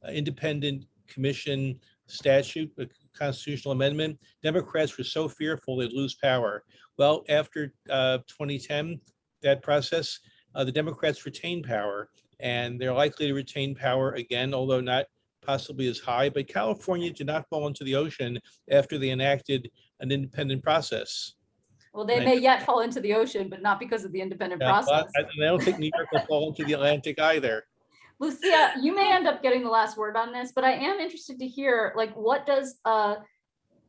independent commission statute, a constitutional amendment, Democrats were so fearful they'd lose power. Well, after 2010, that process, the Democrats retained power, and they're likely to retain power again, although not possibly as high. But California did not fall into the ocean after they enacted an independent process. Well, they may yet fall into the ocean, but not because of the independent process. And I don't think New York will fall into the Atlantic either. Lucia, you may end up getting the last word on this, but I am interested to hear, like, what does a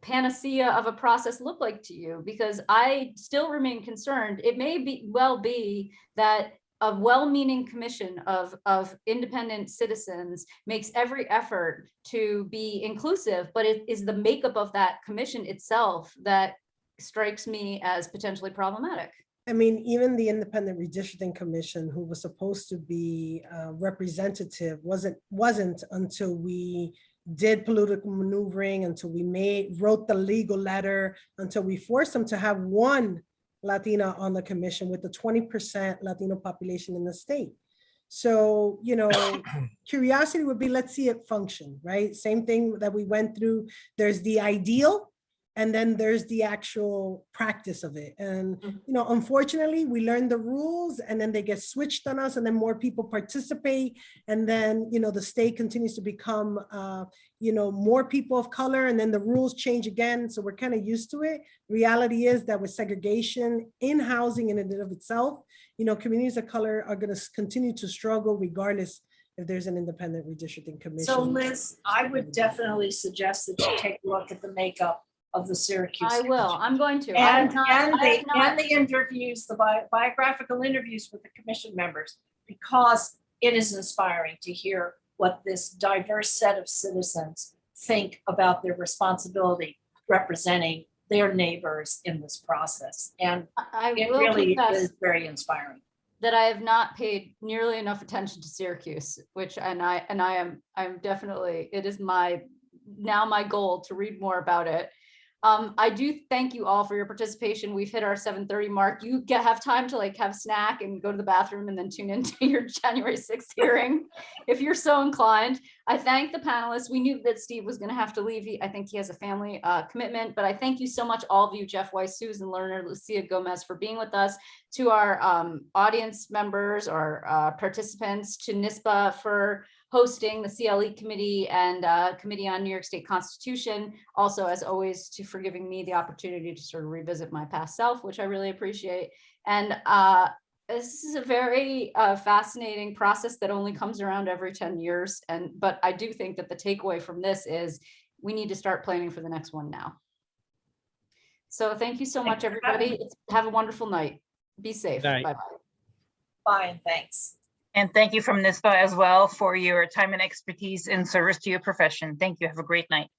panacea of a process look like to you? Because I still remain concerned. It may well be that a well-meaning commission of independent citizens makes every effort to be inclusive, but it is the makeup of that commission itself that strikes me as potentially problematic. I mean, even the Independent Redistricting Commission, who was supposed to be representative, wasn't until we did political maneuvering, until we wrote the legal letter, until we forced them to have one Latina on the commission with the 20% Latino population in the state. So, you know, curiosity would be, let's see it function, right? Same thing that we went through. There's the ideal, and then there's the actual practice of it. And, you know, unfortunately, we learn the rules and then they get switched on us, and then more people participate. And then, you know, the state continues to become, you know, more people of color, and then the rules change again. So we're kind of used to it. Reality is that with segregation in housing in and of itself, you know, communities of color are going to continue to struggle regardless if there's an independent redistricting commission. So Liz, I would definitely suggest that you take a look at the makeup of the Syracuse. I will. I'm going to. And the interviews, the biographical interviews with the commission members, because it is inspiring to hear what this diverse set of citizens think about their responsibility representing their neighbors in this process. And I it will really confess is very inspiring. that I have not paid nearly enough attention to Syracuse, which I'm definitely, it is my goal to read more about it. I do thank you all for your participation. We've hit our 7:30 mark. You have time to like have snack and go to the bathroom and then tune into your January 6th hearing if you're so inclined. I thank the panelists. We knew that Steve was going to have to leave. I think he has a family commitment, but I thank you so much, all of you, Jeff Weiss, Susan Lerner, Lucia Gomez, for being with us, to our audience members or participants, to NISBA for hosting the CLE committee and Committee on New York State Constitution. Also, as always, for giving me the opportunity to sort of revisit my past self, which I really appreciate. And this is a very fascinating process that only comes around every 10 years. But I do think that the takeaway from this is we need to start planning for the next one now. So thank you so much, everybody. Have a wonderful night. Be safe. Bye-bye. Bye, and thanks. And thank you from NISBA as well for your time and expertise in service to your profession. Thank you. Have a great night.